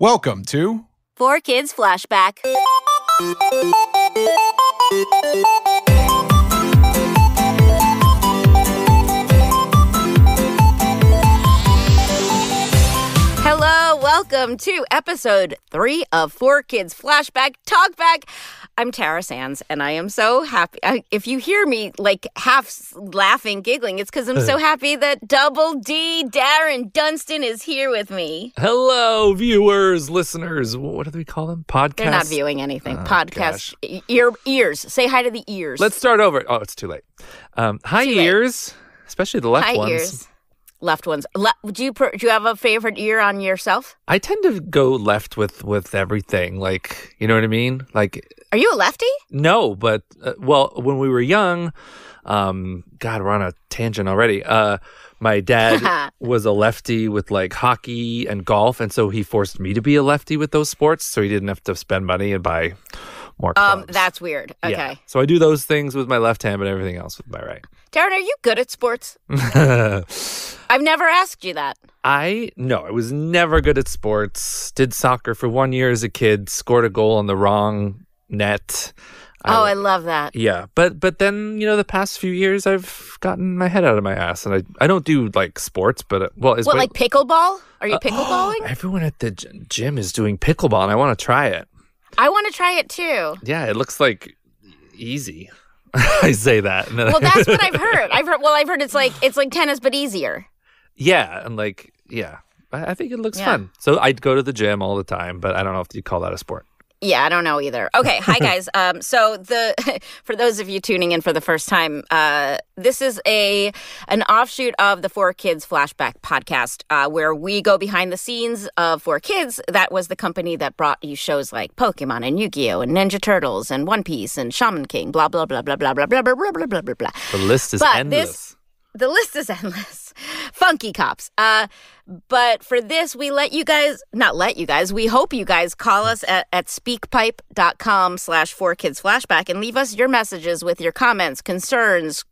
Welcome to 4Kids Flashback. Hello, welcome to episode 3 of 4Kids Flashback Talkback. I'm Tara Sands, and I am so happy. If you hear me like half laughing, giggling, it's because I'm so happy that Double D, Darren Dunstan, is here with me. Hello, viewers, listeners. What do we call them? Podcasts? They're not viewing anything. Podcasts. Ears. Say hi to the ears. Let's start over. Oh, it's too late. Hi, Too late. Ears, especially the left hi, ones. ears. Left ones. Do you have a favorite ear on yourself? I tend to go left with everything. Like, you know what I mean? Like, Are you a lefty? no, but well, when we were young, God, we're on a tangent already. My dad was a lefty with like hockey and golf, and so he forced me to be a lefty with those sports, so he didn't have to spend money and buy more clubs. That's weird. Okay. Yeah. So I do those things with my left hand, but everything else with my right. Darren, are you good at sports? I've never asked you that. I was never good at sports. Did soccer for 1 year as a kid, scored a goal on the wrong net. I love that. Yeah, but then, the past few years I've gotten my head out of my ass, and I don't do like sports, but Like pickleball? Are you pickleballing? Everyone at the gym is doing pickleball, and I want to try it. I want to try it too. Yeah, it looks like easy. I say that. And then Well, that's what I've heard. I've heard it's like tennis but easier. Yeah, and I think it looks fun. So I'd go to the gym all the time, but I don't know if you call that a sport. Yeah, I don't know either. Okay, hi guys. For those of you tuning in for the first time, this is an offshoot of the 4Kids Flashback podcast, where we go behind the scenes of 4Kids. That was the company that brought you shows like Pokémon and Yu-Gi-Oh and Ninja Turtles and One Piece and Shaman King. Blah blah blah blah blah blah blah blah blah blah blah blah. The list is endless. The list is endless. Funky cops. But for this, we hope you guys call us at speakpipe.com/4kidsflashback and leave us your messages with your comments, concerns,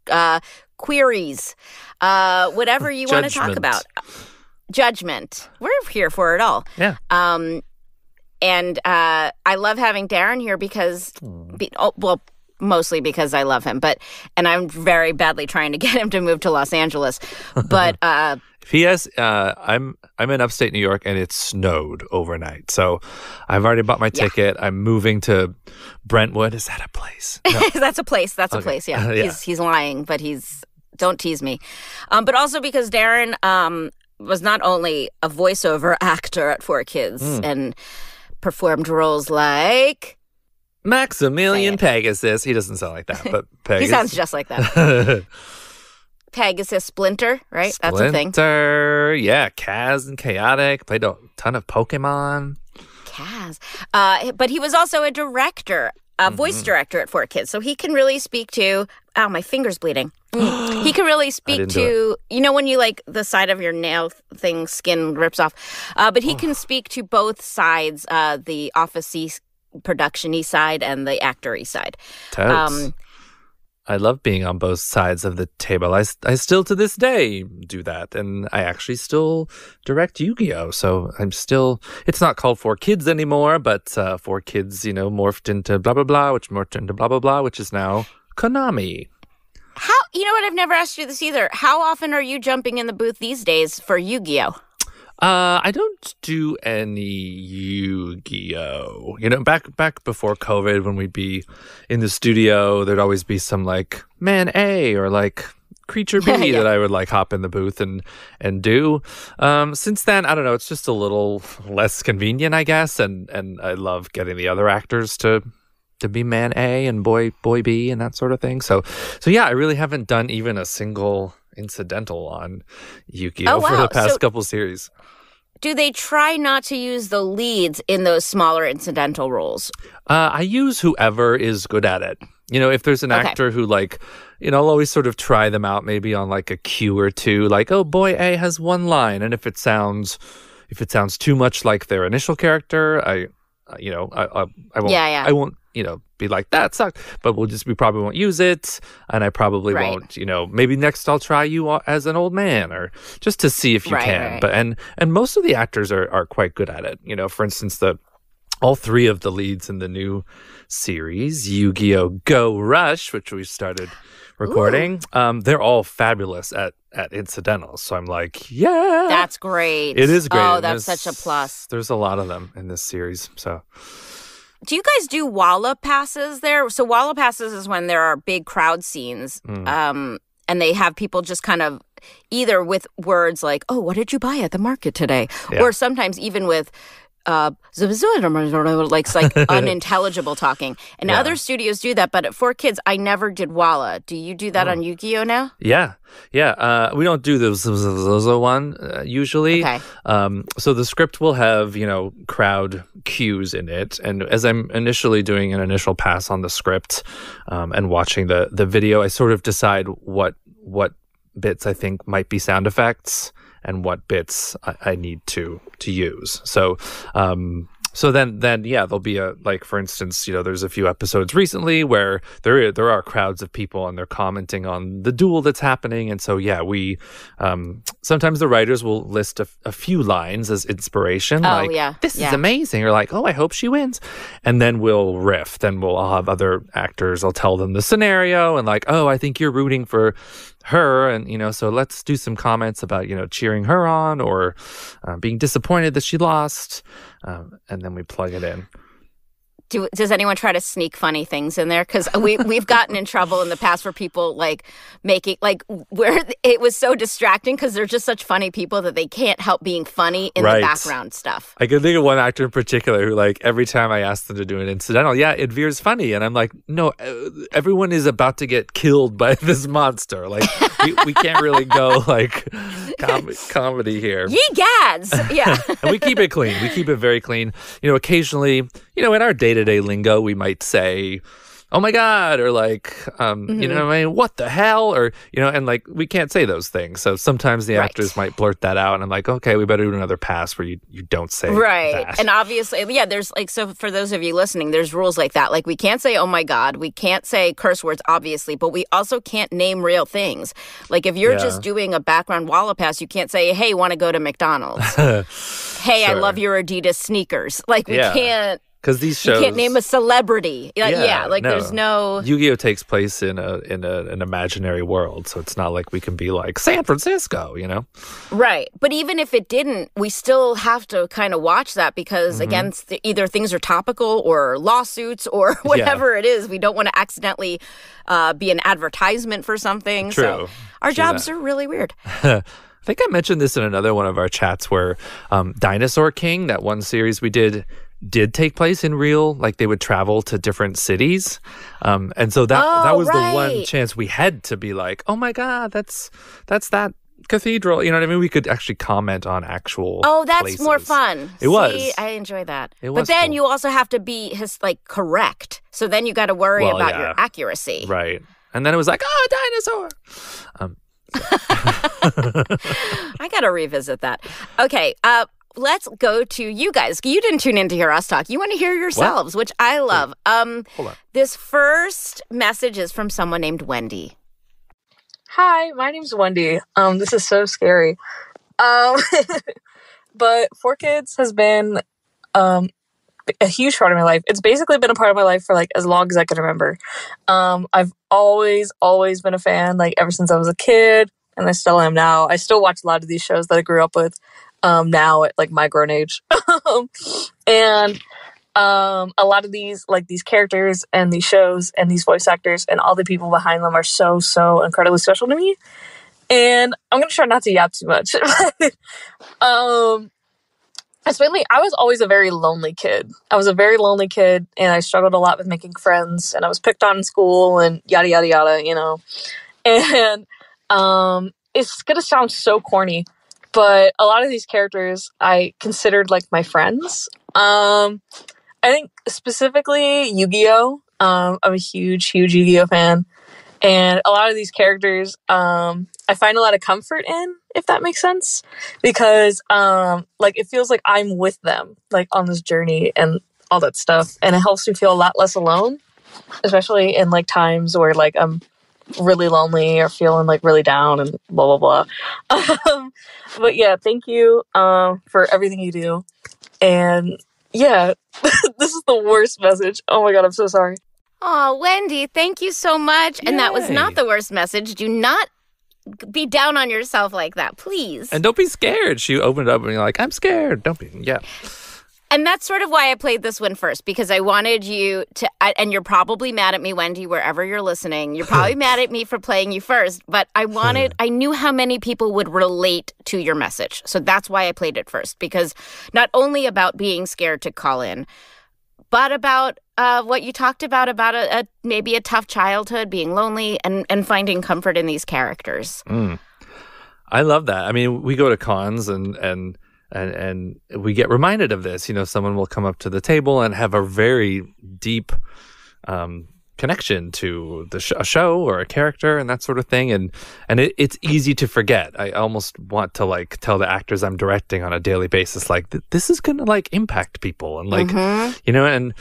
queries, whatever you want to talk about. Judgment. We're here for it all. Yeah. And I love having Darren here because, mostly because I love him, and I'm very badly trying to get him to move to Los Angeles. But P.S. I'm in upstate New York, and it snowed overnight, so I've already bought my ticket. I'm moving to Brentwood. Is that a place? No. That's a place. That's a place. Yeah. He's lying, but don't tease me. But also because Darren was not only a voiceover actor at 4Kids and performed roles like Maximilian Pegasus. He doesn't sound like that, but Pegasus. He sounds just like that. Pegasus, Splinter, right? Splinter, That's a thing. Yeah. Kaz and Chaotic. Played a ton of Pokemon. Kaz. But he was also a director, a voice director at 4Kids. So he can really speak to... Ow, my finger's bleeding. He can really speak to... when you the side of your nail thing, skin rips off. But he can speak to both sides, the office-y production-y side and the actor-y side. Totes. I love being on both sides of the table. I still to this day do that, and I actually still direct Yu-Gi-Oh. So I'm still. It's not called 4Kids anymore, but 4Kids, morphed into blah blah blah, which morphed into blah blah blah, which is now Konami. How? You know what? I've never asked you this either. How often are you jumping in the booth these days for Yu-Gi-Oh? I don't do any Yu-Gi-Oh. Back before COVID, when we'd be in the studio, there'd always be some Man A or Creature B that I would hop in the booth and do. Since then, I don't know. It's just a little less convenient, I guess. And I love getting the other actors to be Man A and boy B and that sort of thing. So yeah, I really haven't done even a single incidental on Yu-Gi-Oh for the past couple series. Do they try not to use the leads in those smaller incidental roles? I use whoever is good at it. If there's an actor who I'll always sort of try them out maybe on a cue or two, oh, boy A has one line, and if it sounds too much like their initial character, I won't be like, that sucked, but we probably won't use it. And I probably won't, maybe next I'll try you as an old man, or just to see if you can. Right. But, and most of the actors are quite good at it. For instance, all three of the leads in the new series, Yu-Gi-Oh! Go Rush, which we started recording, they're all fabulous at incidentals. So I'm like, yeah. That's great. It is great. Oh, that's such a plus. There's a lot of them in this series. So do you guys do Walla passes there? So Walla passes is when there are big crowd scenes, and they have people just kind of either with words like, oh, what did you buy at the market today? Yeah. Or sometimes even with like unintelligible talking. And other studios do that, but at 4Kids, I never did Walla. Do you do that on Yu-Gi-Oh now? Yeah. We don't do the one usually. Okay. So the script will have, crowd cues in it. And as I'm initially doing an initial pass on the script and watching the video, I sort of decide what bits I think might be sound effects and what bits I need to use. So then there'll be for instance, there's a few episodes recently where there are crowds of people and they're commenting on the duel that's happening. And so, we sometimes the writers will list a few lines as inspiration. This is amazing. Or like, oh, I hope she wins. And then we'll riff. Then I'll have other actors, I'll tell them the scenario and like, oh, I think you're rooting for her, and so let's do some comments about cheering her on or being disappointed that she lost, and then we plug it in. Does anyone try to sneak funny things in there? Because we've gotten in trouble in the past for people making where it was so distracting because they're just such funny people that they can't help being funny in the background stuff. I can think of one actor in particular who every time I ask them to do an incidental, it veers funny, and I'm like, no, everyone is about to get killed by this monster. We can't really go comedy here. Ye gads, yeah. And we keep it clean. We keep it very clean. Occasionally, in our day-to-day lingo, we might say, oh my God, or what the hell? Or, and we can't say those things. So sometimes the actors might blurt that out. And I'm like, okay, we better do another pass where you don't say that. And obviously, there's so for those of you listening, there's rules like that. We can't say, oh my God, we can't say curse words, obviously, but we also can't name real things. If you're just doing a background Walla pass, you can't say, hey, want to go to McDonald's? Hey, I love your Adidas sneakers. We can't. Because these shows, you can't name a celebrity. There's no. Yu-Gi-Oh takes place in an imaginary world, so it's not like we can be like San Francisco, Right, but even if it didn't, we still have to kind of watch that because against either things are topical or lawsuits or whatever it is, we don't want to accidentally be an advertisement for something. True. So our jobs are really weird. I think I mentioned this in another one of our chats where Dinosaur King, that one series we did take place in real, they would travel to different cities. And so that was the one chance we had to be like, oh my God, that's that cathedral. You know what I mean? We could actually comment on actual places. More fun. It was. I enjoy that. But then cool. you also have to be correct. So then you got to worry about your accuracy. Right. And then it was like, oh, dinosaur. I got to revisit that. Okay. Let's go to you guys. You didn't tune in to hear us talk. You want to hear yourselves, which I love. Hold on. This first message is from someone named Wendy. Hi, my name's Wendy. This is so scary. But 4Kids has been a huge part of my life. It's basically been a part of my life for as long as I can remember. I've always been a fan, ever since I was a kid, and I still am now. I still watch a lot of these shows that I grew up with. Now at my grown age. And a lot of these these characters and these shows and these voice actors and all the people behind them are so incredibly special to me. And I'm gonna try not to yap too much. Especially, I was always a very lonely kid. And I struggled a lot with making friends, and I was picked on in school and yada yada yada, And it's gonna sound so corny, but a lot of these characters I considered my friends. I think specifically Yu-Gi-Oh! I'm a huge Yu-Gi-Oh! Fan. And a lot of these characters I find a lot of comfort in, if that makes sense. Because it feels like I'm with them, on this journey. And all that stuff. And it helps me feel a lot less alone, especially in like times where like I'm really lonely or feeling like really down and blah, blah, blah. But yeah, thank you for everything you do. And yeah, this is the worst message. Oh my God, I'm so sorry. Oh, Wendy, thank you so much. And that was not the worst message. Do not be down on yourself like that, please. And don't be scared. She opened it up and you're like, I'm scared. Don't be. Yeah. And that's sort of why I played this one first, because I wanted you to, and you're probably mad at me, Wendy, wherever you're listening. You're probably mad at me for playing you first, but I knew how many people would relate to your message. So that's why I played it first, because not only about being scared to call in, but about what you talked about maybe a tough childhood, being lonely, and finding comfort in these characters. I love that. I mean, we go to cons and we get reminded of this. You know, someone will come up to the table and have a very deep connection to a show or a character and that sort of thing. And it's easy to forget. I almost want to like tell the actors I'm directing on a daily basis, like this is going to like impact people. And like, you know, and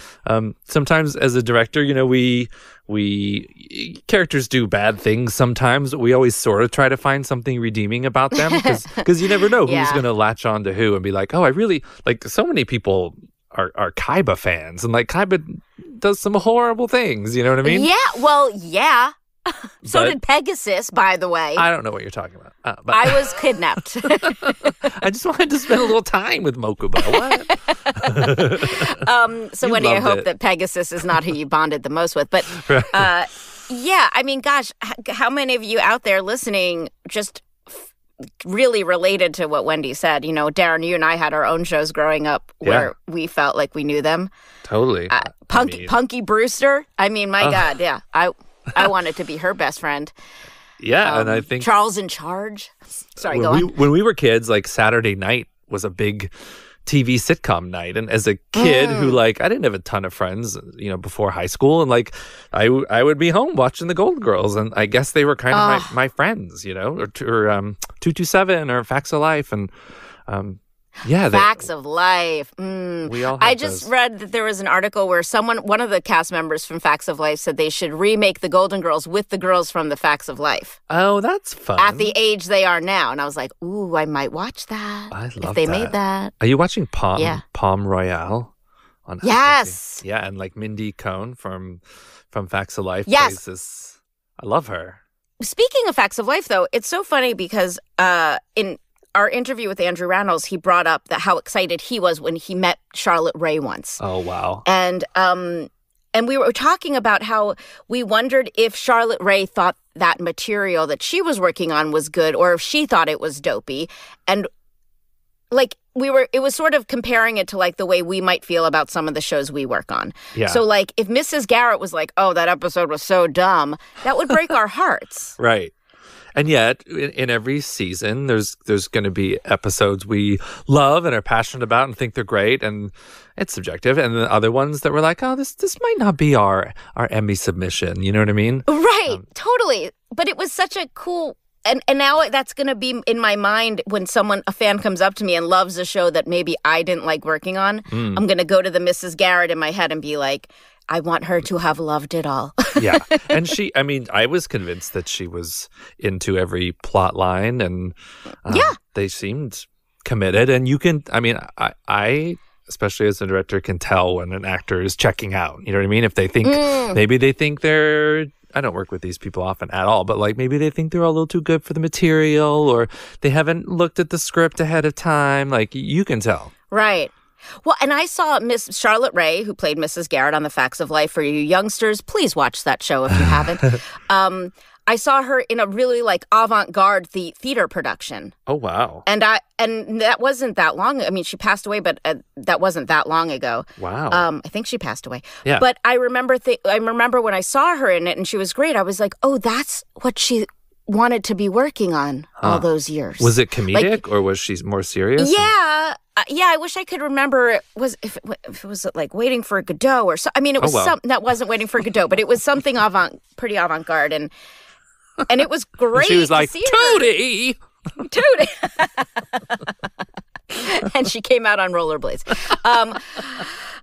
sometimes as a director, you know, we characters do bad things sometimes, but we always sort of try to find something redeeming about them because you never know who's going to latch on to who and be like, oh, I really like so many people are Kaiba fans, and like Kaiba does some horrible things, you know what I mean? Yeah, well, yeah. So did Pegasus, by the way. I don't know what you're talking about. But I was kidnapped. I just wanted to spend a little time with Mokuba. What? So Wendy, I hope that Pegasus is not who you bonded the most with. But yeah, I mean, gosh, how many of you out there listening just really related to what Wendy said? You know, Darren, you and I had our own shows growing up where we felt like we knew them. Totally. Punky Brewster. I mean, my God, yeah. I wanted to be her best friend. Yeah, and I think Charles in Charge. Sorry, go on. When we were kids, like Saturday night was a big TV sitcom night, and as a kid who like I didn't have a ton of friends, you know, before high school, and like I would be home watching the Golden Girls, and I guess they were kind of my friends, you know, or 227 or Facts of Life, and Facts of Life. We all. I just read that there was an article where one of the cast members from Facts of Life said they should remake the Golden Girls with the girls from the Facts of Life. Oh, that's fun. At the age they are now, and I was like, ooh, I might watch that. I love if they made that. Are you watching Palm Royale? On yes. Yeah, and like Mindy Cohn from Facts of Life. Yes. I love her. Speaking of Facts of Life, though, it's so funny because in our interview with Andrew Rannells, he brought up how excited he was when he met Charlotte Rae once. Oh, wow. And we were talking about how we wondered if Charlotte Rae thought that material that she was working on was good or if she thought it was dopey. And like it was sort of comparing it to like the way we might feel about some of the shows we work on. Yeah. So like if Mrs. Garrett was like, oh, that episode was so dumb, that would break our hearts. Right. And yet, in every season, there's going to be episodes we love and are passionate about and think they're great, and it's subjective. And the other ones that we're like, oh, this might not be our Emmy submission. You know what I mean? Right, totally. But it was such a cool, and now that's going to be in my mind when a fan comes up to me and loves a show that maybe I didn't like working on. I'm going to go to the Mrs. Garrett in my head and be like, I want her to have loved it all. Yeah. And I was convinced that she was into every plot line, and they seemed committed. And you can, I especially as a director, can tell when an actor is checking out. You know what I mean? If they think, maybe they think I don't work with these people often at all, but like maybe they think they're a little too good for the material, or they haven't looked at the script ahead of time. Like you can tell. Right. Well, and I saw Miss Charlotte Rae, who played Mrs. Garrett on The Facts of Life. For you youngsters, please watch that show if you haven't. I saw her in a really like avant-garde theater production. Oh, wow. And that wasn't that long. I mean, she passed away, but that wasn't that long ago. Wow. I think she passed away. Yeah. But I remember when I saw her in it and she was great. I was like, oh, that's what she wanted to be working on all those years. Was it comedic or was she more serious? Yeah. I wish I could remember if it was like Waiting for Godot or so. I mean, it was something that wasn't Waiting for Godot, but it was something pretty avant-garde, and it was great. She was like, to see Tootie! And she came out on rollerblades.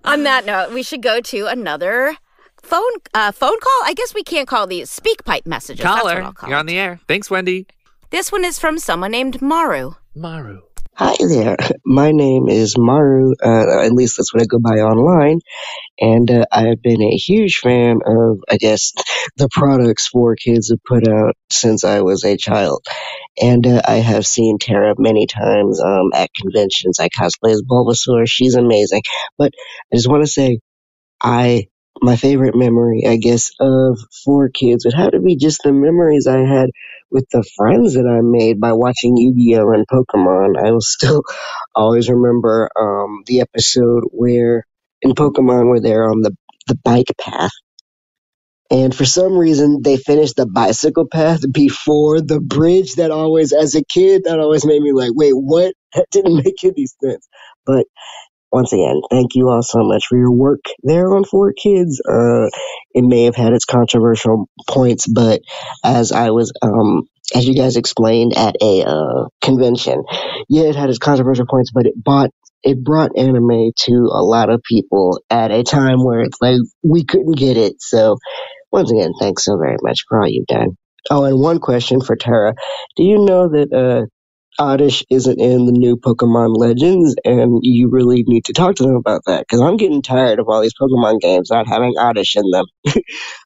On that note, we should go to another phone call. I guess we can't call these speak pipe messages. Caller, that's what I'll call you're it. on the air. Thanks, Wendy. This one is from someone named Maru. Maru. Hi there. My name is Maru. At least that's what I go by online. And I have been a huge fan of, I guess, the products 4Kids have put out since I was a child. And I have seen Tara many times at conventions. I cosplay as Bulbasaur. She's amazing. But I just want to say, my favorite memory, I guess, of 4Kids would have to be just the memories I had with the friends that I made by watching Yu-Gi-Oh and Pokemon. I will still always remember the episode where in Pokemon where they're on the bike path. And for some reason, they finished the bicycle path before the bridge. That always, as a kid, that always made me like, wait, what? That didn't make any sense. But once again, thank you all so much for your work there on 4Kids. It may have had its controversial points, but as as you guys explained at a convention, yeah, it had its controversial points, but it brought anime to a lot of people at a time where it's like we couldn't get it. So once again, thanks so very much for all you've done. Oh, and one question for Tara. Do you know that Oddish isn't in the new Pokemon Legends, and you really need to talk to them about that, because I'm getting tired of all these Pokemon games not having Oddish in them.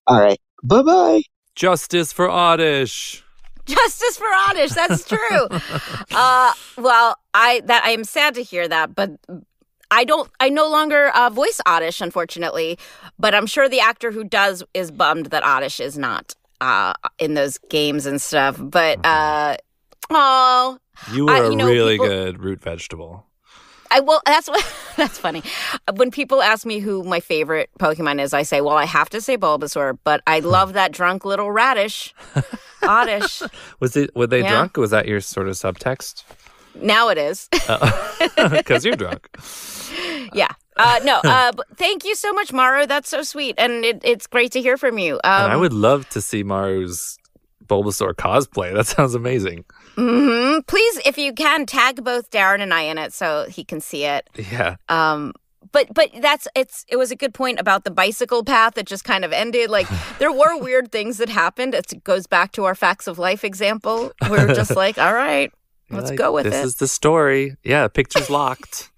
All right, bye-bye. Justice for Oddish. Justice for Oddish, that's true. Well, I am sad to hear that, but I no longer voice Oddish, unfortunately, but I'm sure the actor who does is bummed that Oddish is not in those games and stuff, but you were a really people, good root vegetable. That's funny. When people ask me who my favorite Pokemon is, I say, well, I have to say Bulbasaur, but I love that drunk little radish, Oddish. Were they drunk? Was that your sort of subtext? Now it is. Because you're drunk. Yeah. But thank you so much, Maru. That's so sweet. And it's great to hear from you. And I would love to see Maru's Bulbasaur cosplay. That sounds amazing. Mm-hmm. Please, if you can, tag both Darren and I in it so he can see it. Yeah. But it was a good point about the bicycle path that just kind of ended. Like, there were weird things that happened. It goes back to our facts of life example. We're just like, all right, let's go with it. This is the story. Yeah, picture's locked.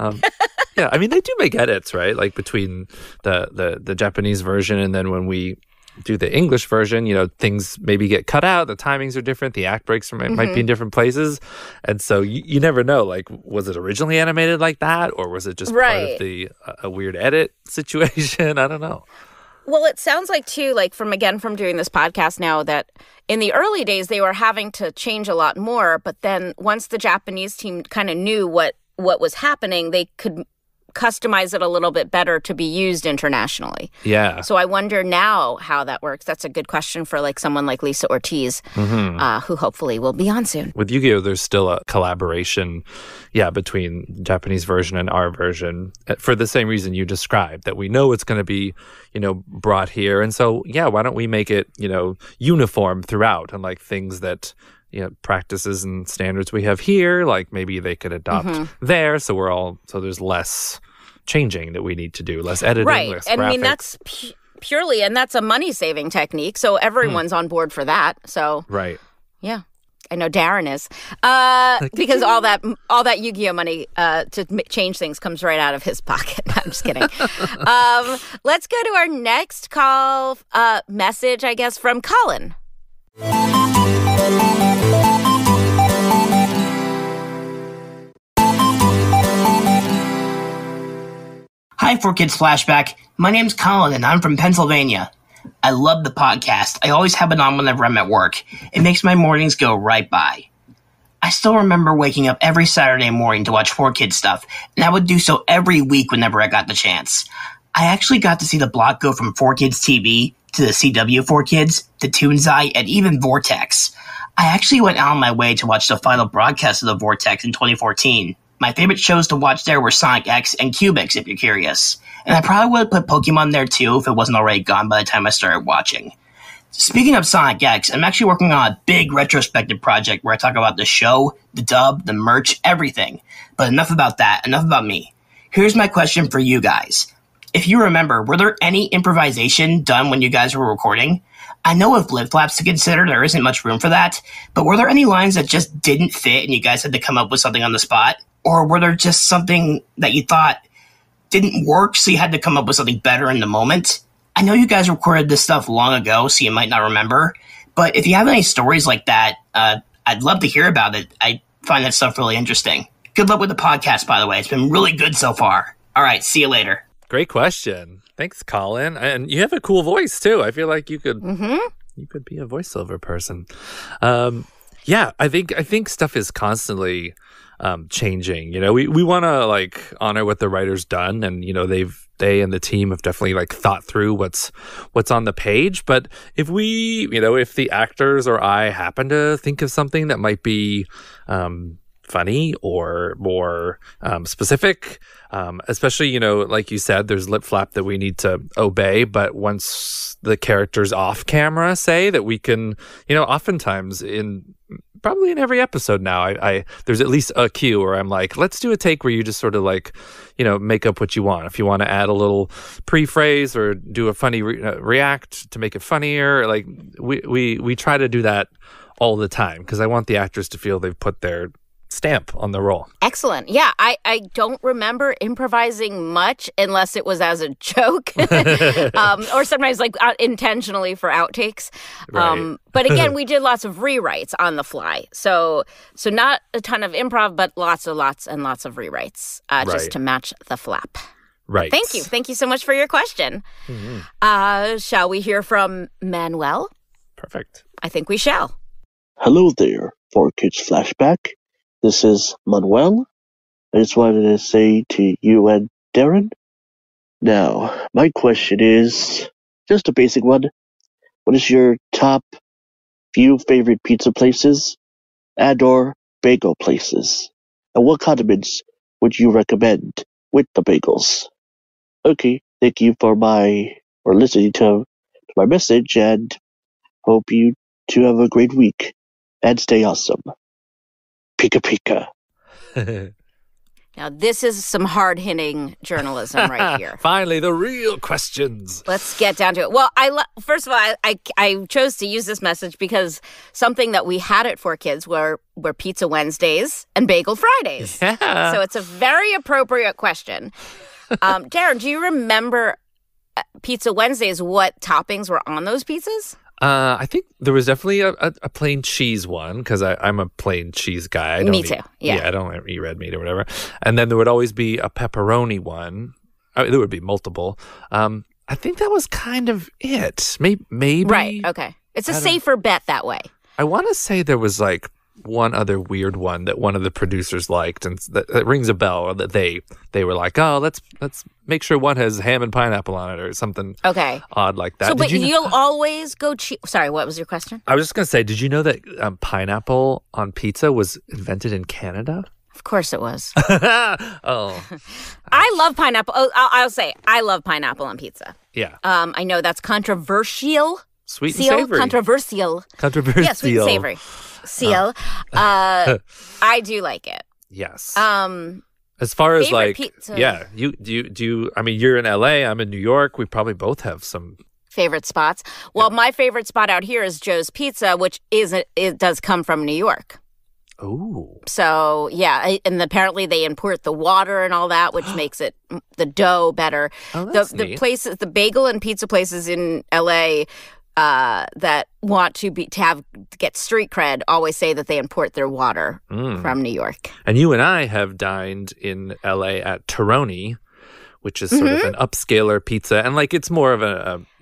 Yeah, I mean, they do make edits, right? Like between the Japanese version and then when we do the English version, things maybe get cut out, the timings are different, the act breaks might be in different places. And so you never know, like, was it originally animated like that? Or was it just part of a weird edit situation? I don't know. Well, it sounds like, too, like from doing this podcast now, that in the early days, they were having to change a lot more. But then once the Japanese team kind of knew what was happening, they could customize it a little bit better to be used internationally. Yeah. So I wonder now how that works. That's a good question for like someone like Lisa Ortiz, who hopefully will be on soon. With Yu-Gi-Oh, there's still a collaboration, between the Japanese version and our version for the same reason you described, that we know it's going to be, brought here. And so, why don't we make it, uniform throughout, and like things that practices and standards we have here, like maybe they could adopt there. So there's less changing that we need to do, less editing, less graphics. I mean, that's purely, and that's a money-saving technique. So everyone's on board for that. So right. Yeah. I know Darren is, because all that Yu-Gi-Oh money to change things comes right out of his pocket. I'm just kidding. Let's go to our next call message, I guess, from Colin. Hi, 4Kids Flashback. My name's Colin, and I'm from Pennsylvania. I love the podcast. I always have it on whenever I'm at work. It makes my mornings go right by. I still remember waking up every Saturday morning to watch 4Kids stuff, and I would do so every week whenever I got the chance. I actually got to see the block go from 4Kids TV to the CW 4Kids, to Toonzai, and even Vortex. I actually went out on my way to watch the final broadcast of the Vortex in 2014. My favorite shows to watch there were Sonic X and Cubix, if you're curious. And I probably would have put Pokemon there too if it wasn't already gone by the time I started watching. Speaking of Sonic X, I'm actually working on a big retrospective project where I talk about the show, the dub, the merch, everything. But enough about that, enough about me. Here's my question for you guys. If you remember, were there any improvisation done when you guys were recording? I know with lip flaps to consider, there isn't much room for that, but were there any lines that just didn't fit and you guys had to come up with something on the spot? Or were there just something that you thought didn't work, so you had to come up with something better in the moment? I know you guys recorded this stuff long ago, so you might not remember, but if you have any stories like that, I'd love to hear about it. I find that stuff really interesting. Good luck with the podcast, by the way. It's been really good so far. All right, see you later. Great question. Thanks, Colin. And you have a cool voice too. I feel like you could be a voiceover person. Yeah, I think stuff is constantly changing. You know, we want to like honor what the writer's done, and you know they and the team have definitely like thought through what's on the page. But if if the actors or I happen to think of something that might be funny or more specific, especially, like you said, there's lip flap that we need to obey, but once the characters off camera say that we can, oftentimes probably in every episode now, I there's at least a cue where I'm like, let's do a take where you just sort of like, make up what you want. If you want to add a little pre-phrase or do a funny react to make it funnier, like we try to do that all the time because I want the actors to feel they've put their stamp on the role. Excellent. Yeah, I don't remember improvising much unless it was as a joke or sometimes like intentionally for outtakes. Right. But again, we did lots of rewrites on the fly. So not a ton of improv, but lots and lots of rewrites just to match the flap. Right. Thank you. Thank you so much for your question. Mm-hmm. Shall we hear from Manuel? Perfect. I think we shall. Hello there, 4Kids Flashback. This is Manuel. I just wanted to say to you and Darren. Now, my question is just a basic one. What is your top few favorite pizza places and or bagel places? And what condiments would you recommend with the bagels? Okay, thank you for listening to my message, and hope you two have a great week and stay awesome. Pika pika. Now, this is some hard-hitting journalism right here. Finally, the real questions. Let's get down to it. Well, first of all, I chose to use this message because something that we had at 4Kids were Pizza Wednesdays and Bagel Fridays. Yeah. So it's a very appropriate question. Darren, do you remember Pizza Wednesdays, what toppings were on those pizzas? I think there was definitely a plain cheese one because I'm a plain cheese guy. Me too. Yeah. I don't eat red meat or whatever. And then there would always be a pepperoni one. There would be multiple. I think that was kind of it. Maybe. Right. Okay. It's a safer bet that way. I want to say there was like one other weird one that one of the producers liked, and that rings a bell. That they were like, oh, let's make sure one has ham and pineapple on it or something. Okay. Odd like that. So, but you'll always go cheese. Sorry, what was your question? I was just gonna say, did you know that pineapple on pizza was invented in Canada? Of course it was. Oh, I love pineapple. Oh, I'll say I love pineapple on pizza. Yeah. I know that's controversial. Sweet and savory. Controversial. Yeah, sweet and savory. I do like it. Yes. As far as like pizza. Yeah, you I mean, you're in LA, I'm in New York. We probably both have some favorite spots. Well, my favorite spot out here is Joe's Pizza, which it does come from New York. Oh. So, yeah, and apparently they import the water and all that, which makes the dough better. Oh, that's the neat. places, the bagel and pizza places in LA that want to get street cred always say that they import their water from New York. And you and I have dined in LA at Terroni, which is sort of an upscaler pizza, and like it's more of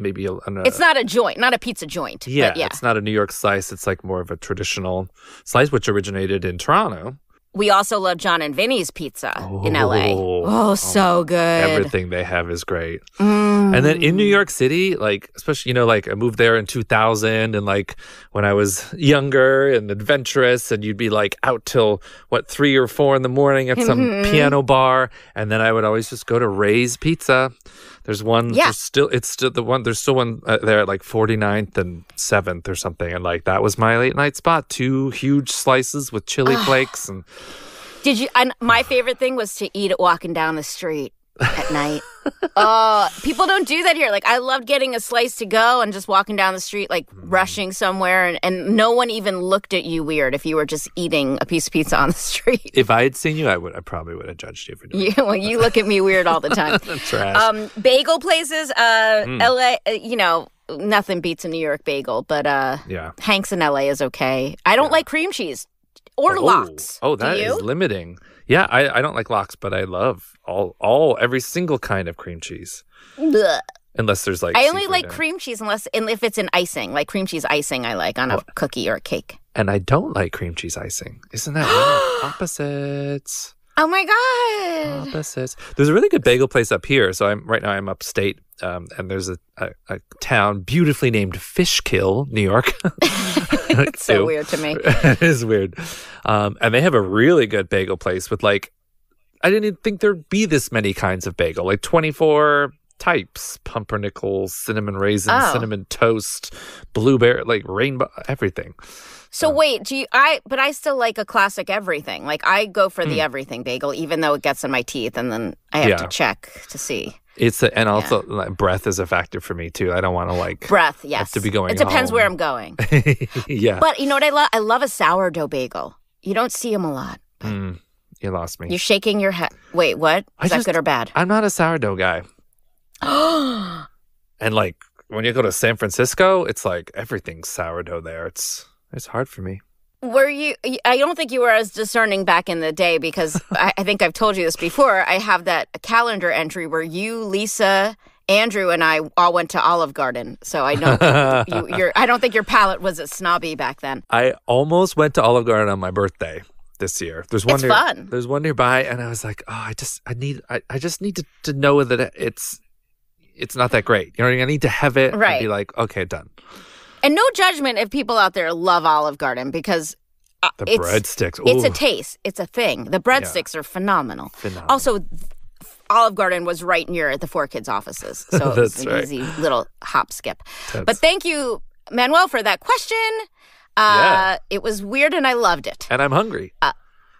it's not a joint, not a pizza joint. Yeah, but yeah, it's not a New York slice. It's like more of a traditional slice, which originated in Toronto. We also love John and Vinny's Pizza in LA. Oh, so good. Everything they have is great. And then in New York City, like, especially, like I moved there in 2000 and like when I was younger and adventurous, and you'd be like out till 3 or 4 in the morning at some piano bar. And then I would always just go to Ray's Pizza. There's one, there's still one there at like 49th and 7th or something. And like, that was my late night spot. 2 huge slices with chili flakes and Did you? And my favorite thing was to eat it walking down the street at night. People don't do that here. Like, I loved getting a slice to go and just walking down the street, like rushing somewhere, and no one even looked at you weird if you were just eating a piece of pizza on the street. If I had seen you, I probably would have judged you for doing Well, you look at me weird all the time. Trash. Bagel places, LA, nothing beats a New York bagel, but Hank's in LA is okay. I don't like cream cheese or lox. Oh, that is limiting. Yeah, I don't like lox, but I love every single kind of cream cheese. Blech. Unless there's like I only like cream cheese if it's in icing. Like cream cheese icing I like on a cookie or a cake. And I don't like cream cheese icing. Isn't that weird? Opposites. Oh my God. Opposites. There's a really good bagel place up here. So I'm upstate, and there's a town beautifully named Fishkill, New York. It's so weird to me. It is weird. And they have a really good bagel place with I didn't even think there'd be this many kinds of bagel, like 24 types: pumpernickel, cinnamon raisin, cinnamon toast, blueberry, like rainbow, everything. So wait, but I still like a classic everything. Like, I go for the everything bagel, even though it gets in my teeth, and then I have to check to see. Also breath is a factor for me too. I don't want to breath. Yes, have to be going. It depends home. where I'm going. Yeah, but you know what I love? I love a sourdough bagel. You don't see them a lot. You lost me. You're shaking your head. Wait, what? Is that good or bad? I'm not a sourdough guy. And when you go to San Francisco, it's like everything's sourdough there. It's hard for me. Were you? I don't think you were as discerning back in the day, because I think I've told you this before. I have that calendar entry where you, Lisa, Andrew, and I all went to Olive Garden. So I know I don't think your palate was as snobby back then. I almost went to Olive Garden on my birthday this year. There's one fun. There's one nearby, and I was like, I just need to know that it's not that great. You know what I mean? I need to have it and be like, okay, done. And no judgment if people out there love Olive Garden, because the breadsticks. It's a taste. It's a thing. The breadsticks are phenomenal. Also, Olive Garden was right near the 4Kids offices, so it was an easy little hop skip. But thank you, Manuel, for that question. It was weird, and I loved it. And I'm hungry.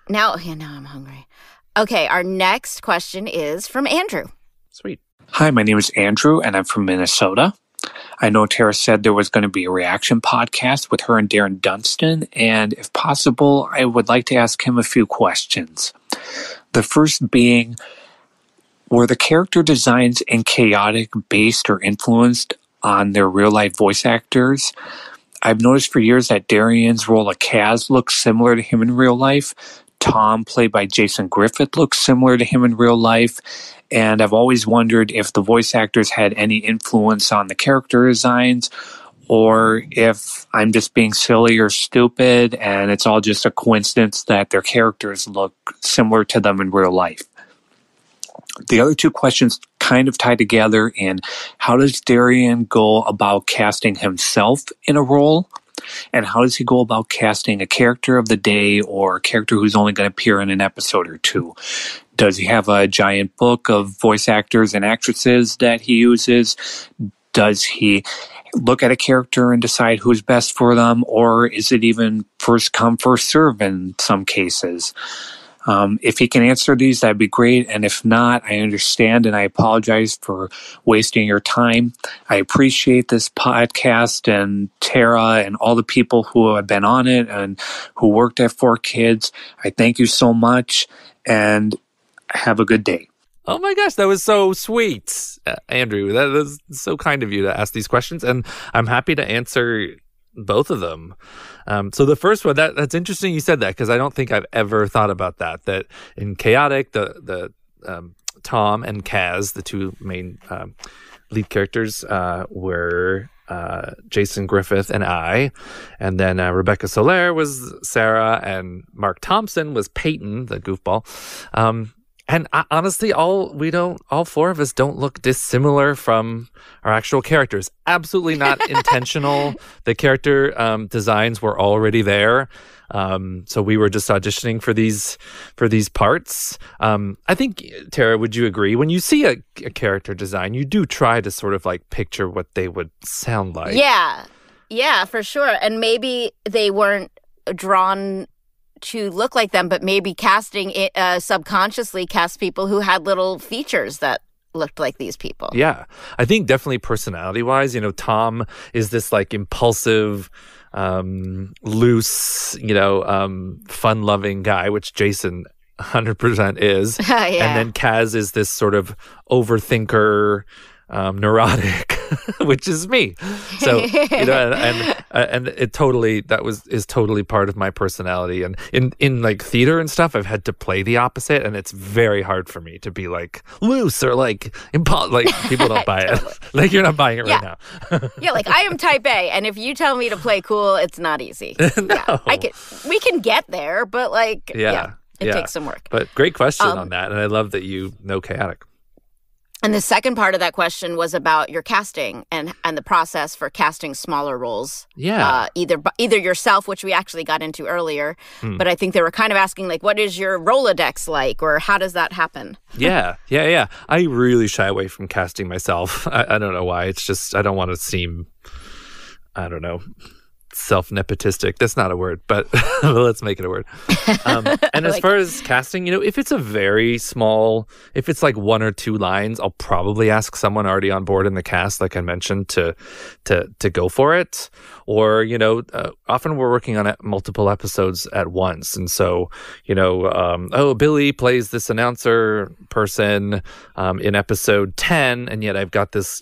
Now I'm hungry. Okay, our next question is from Andrew. Sweet. Hi, my name is Andrew, and I'm from Minnesota. I know Tara said there was going to be a reaction podcast with her and Darren Dunstan, and if possible, I would like to ask him a few questions. The first being, were the character designs in Chaotic based or influenced on their real-life voice actors? I've noticed for years that Darian's role of Kaz looks similar to him in real life. Tom, played by Jason Griffith, looks similar to him in real life. And I've always wondered if the voice actors had any influence on the character designs, or if I'm just being silly or stupid and it's all just a coincidence that their characters look similar to them in real life. The other two questions kind of tie together in how does Darren go about casting himself in a role? And how does he go about casting a character of the day or a character who's only going to appear in an episode or two? Does he have a giant book of voice actors and actresses that he uses? Does he look at a character and decide who's best for them? Or is it even first come, first serve in some cases? If he can answer these, that'd be great. And if not, I understand and I apologize for wasting your time. I appreciate this podcast and Tara and all the people who have been on it and who worked at 4Kids. I thank you so much and have a good day. Oh my gosh, that was so sweet, Andrew. That was so kind of you to ask these questions, and I'm happy to answer both of them. So the first one, that's interesting you said that, because I don't think I've ever thought about that. That in Chaotic, the Tom and Kaz, the two main lead characters, were Jason Griffith and I, and then Rebecca Soler was Sarah, and Mark Thompson was Peyton, the goofball. And honestly, all four of us don't look dissimilar from our actual characters. Absolutely not intentional. The character designs were already there. So we were just auditioning for these parts. I think, Tara, would you agree? When you see a character design, you do try to sort of like picture what they would sound like. Yeah, for sure. And maybe they weren't drawn to look like them, but maybe casting it subconsciously cast people who had little features that looked like these people. Yeah. I think definitely personality-wise, Tom is this like impulsive, loose, fun-loving guy, which Jason 100% is. Yeah. And then Kaz is this sort of overthinker, neurotic, which is me. So, and it totally, is totally part of my personality. And in like theater and stuff, I've had to play the opposite, and it's very hard for me to be like loose or like like people don't buy it. Like you're not buying it right now. Yeah, like I am type A, and if you tell me to play cool, it's not easy. No. Yeah, we can get there, but like, it takes some work. But great question on that, and I love that you know chaotic. And the second part of that question was about your casting and the process for casting smaller roles. Yeah. Either yourself, which we actually got into earlier, but I think they were kind of asking, like, what is your Rolodex like, or how does that happen? Yeah. I really shy away from casting myself. I don't know why. It's just, I don't want to seem, I don't know, self-nepotistic. That's not a word, but let's make it a word. And as far as casting, if it's a very small, if it's like 1 or 2 lines, I'll probably ask someone already on board in the cast, like I mentioned, to go for it. Or, often we're working on multiple episodes at once. And so, Billy plays this announcer person in episode 10, and yet I've got this,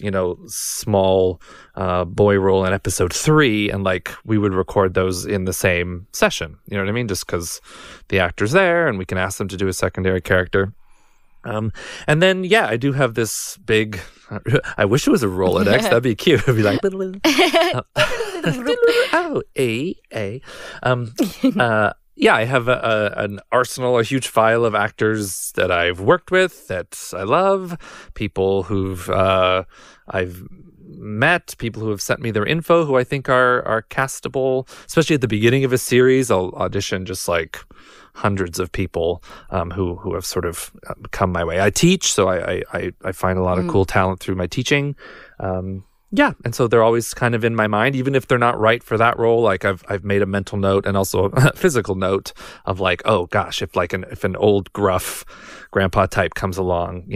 small boy role in episode 3, and like we would record those in the same session. You know what I mean? Just because the actor's there and we can ask them to do a secondary character. And then, I do have this big, I wish it was a Rolodex. That'd be cute. It'd be like, I have an arsenal, a huge file of actors that I've worked with that I love, people who've I've met, people who have sent me their info who I think are castable. Especially at the beginning of a series, I'll audition just like hundreds of people who have sort of come my way. I teach, so I find a lot of cool talent through my teaching. And so they're always kind of in my mind, even if they're not right for that role. Like I've made a mental note and also a physical note of like, oh gosh, if an old gruff grandpa type comes along,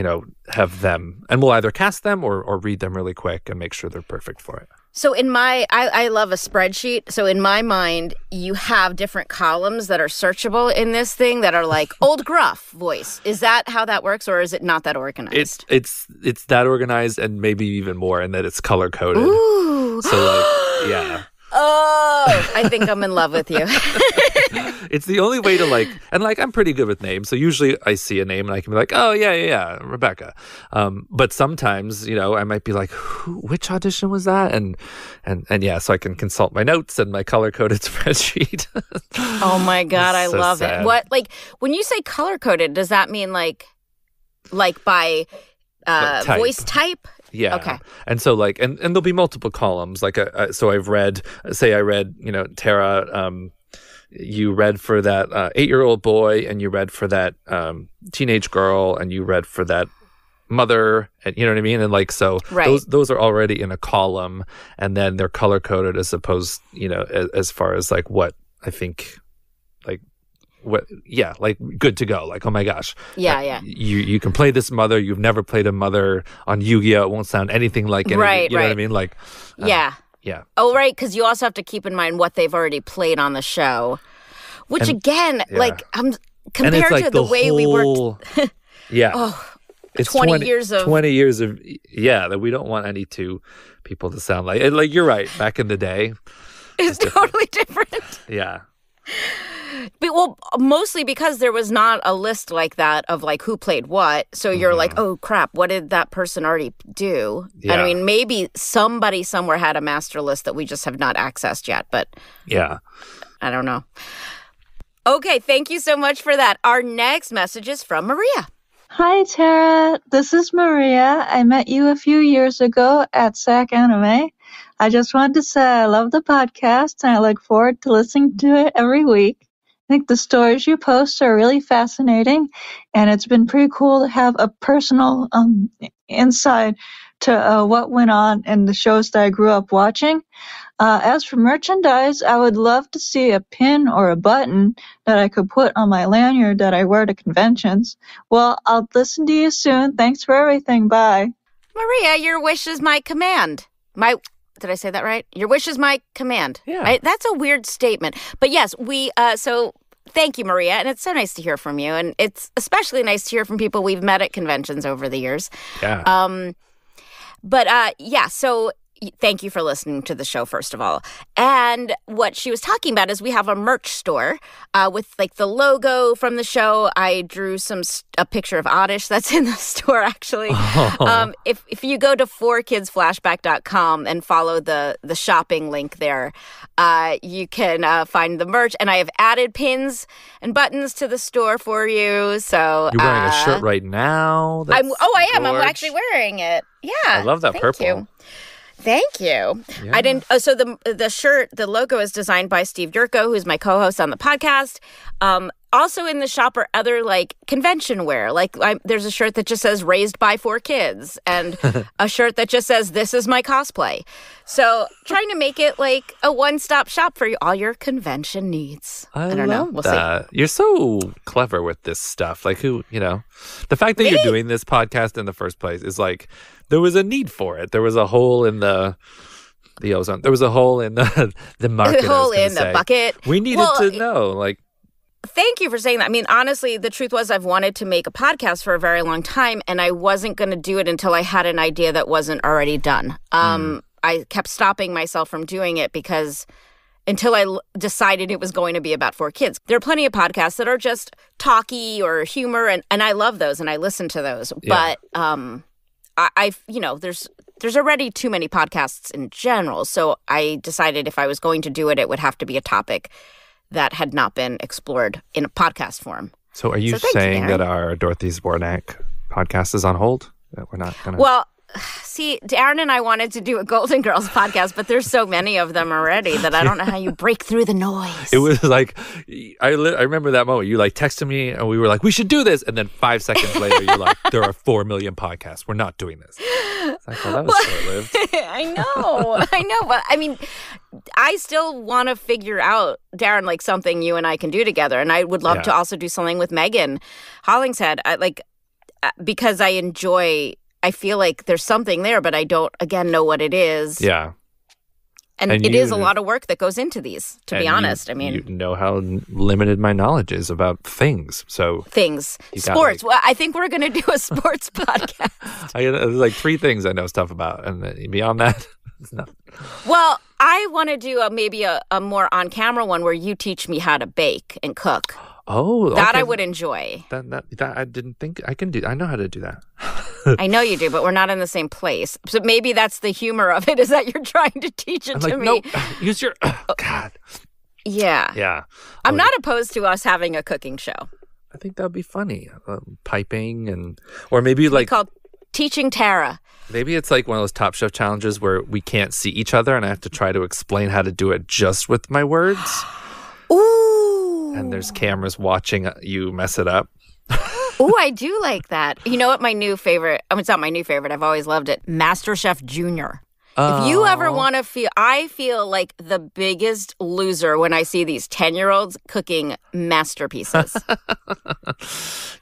have them, and we'll either cast them or read them really quick and make sure they're perfect for it. So I love a spreadsheet. So in my mind, you have different columns that are searchable in this thing that are like old gruff voice. Is that how that works, or is it not that organized? It's that organized, and maybe even more, in that it's color coded. Ooh. So yeah. Oh, I think I'm in love with you. It's the only way to I'm pretty good with names. So usually I see a name and I can be like, oh, yeah, Rebecca. But sometimes, I might be like, which audition was that? And so I can consult my notes and my color-coded spreadsheet. Oh my God, I love sad. it. What, when you say color-coded, does that mean like by type. voice type? Yeah. Okay. And so and there'll be multiple columns. So I've read, say I read, Tara, you read for that 8-year-old boy, and you read for that teenage girl, and you read for that mother, and you know what I mean? And right. those are already in a column, and then they're color coded as opposed, as far as like what I think, good to go. Like, oh my gosh. Yeah. You can play this mother. You've never played a mother on Yu-Gi-Oh! It won't sound anything like anything. Right, you know what I mean? Like, yeah. Yeah. Oh, right, because you also have to keep in mind what they've already played on the show, which compared to the way we worked. Yeah. Oh, it's 20 years of that we don't want any two people to sound like you're right. Back in the day, it's totally different. Yeah. But, mostly because there was not a list like that of like who played what. So you're like, oh crap, what did that person already do? Yeah. And I mean, maybe somebody somewhere had a master list that we just have not accessed yet, but yeah, I don't know. Okay, thank you so much for that. Our next message is from Maria. Hi, Tara. This is Maria. I met you a few years ago at SAC Anime. I just wanted to say I love the podcast, and I look forward to listening to it every week. I think the stories you post are really fascinating, and it's been pretty cool to have a personal insight to what went on in the shows that I grew up watching. As for merchandise, I would love to see a pin or a button that I could put on my lanyard that I wear to conventions. Well, I'll listen to you soon. Thanks for everything. Bye. Maria, your wish is my command. Did I say that right? Your wish is my command. Yeah. That's a weird statement. But yes, so thank you, Maria. And it's so nice to hear from you. And it's especially nice to hear from people we've met at conventions over the years. Yeah. So thank you for listening to the show, first of all. And what she was talking about is we have a merch store with like the logo from the show. I drew a picture of Oddish that's in the store, actually. Oh. If you go to 4kidsflashback.com and follow the shopping link there, you can find the merch. And I have added pins and buttons to the store for you. So You're wearing a shirt right now. I am. I'm gorge. actually wearing it. Yeah. I love that purple. You. Thank you. Yeah. I didn't. So the shirt, the logo is designed by Steve Yurko, who's my co-host on the podcast. Also in the shop are other like convention wear. Like there's a shirt that just says "Raised by 4Kids" and a shirt that just says "This is my cosplay." So trying to make it like a one-stop shop for all your convention needs. I don't know. We'll see. You're so clever with this stuff. Like the fact that you're doing this podcast in the first place is like. There was a need for it. There was a hole in the ozone. There was a hole in the market. A hole in the bucket. We needed to know. Like, thank you for saying that. I mean, honestly, the truth was I've wanted to make a podcast for a very long time, and I wasn't going to do it until I had an idea that wasn't already done. I kept stopping myself from doing it because until I decided it was going to be about 4Kids. There are plenty of podcasts that are just talky or humor, and I love those, and I listen to those. Yeah. But there's already too many podcasts in general. So I decided if I was going to do it, it would have to be a topic that had not been explored in a podcast form. So are you saying that our Dorothy Zbornak podcast is on hold? That we're not going to... Well, see, Darren and I wanted to do a Golden Girls podcast, but there's so many of them already that I don't know how you break through the noise. It was like, I remember that moment. You like texted me and we were like, we should do this. And then 5 seconds later, you're like, there are 4 million podcasts. We're not doing this. It's like, well, that was short-lived. I know. But I mean, I still want to figure out, Darren, like something you and I can do together. And I would love to also do something with Megan Hollingshead, because I feel like there's something there, but I don't, again, know what it is. Yeah. And it is a lot of work that goes into these, to be honest. You know how limited my knowledge is about things. So Sports. Well, I think we're going to do a sports podcast. There's like 3 things I know stuff about. And beyond that, it's not. Well, I want to do maybe a more on-camera one where you teach me how to bake and cook. Oh, that I would enjoy. That I didn't think I can do. I know how to do that. I know you do, but we're not in the same place. So maybe that's the humor of it, is that you're trying to teach it to me. No, use your God. Yeah. Yeah. I'm not opposed to us having a cooking show. I think that would be funny. Piping or maybe like called Teaching Tara. Maybe it's like one of those Top Chef challenges where we can't see each other and I have to try to explain how to do it just with my words. Ooh. And there's cameras watching you mess it up. Ooh, I do like that. You know what my new favorite, it's not my new favorite, I've always loved it, MasterChef Junior. If you ever want to I feel like the biggest loser when I see these 10-year-olds cooking masterpieces.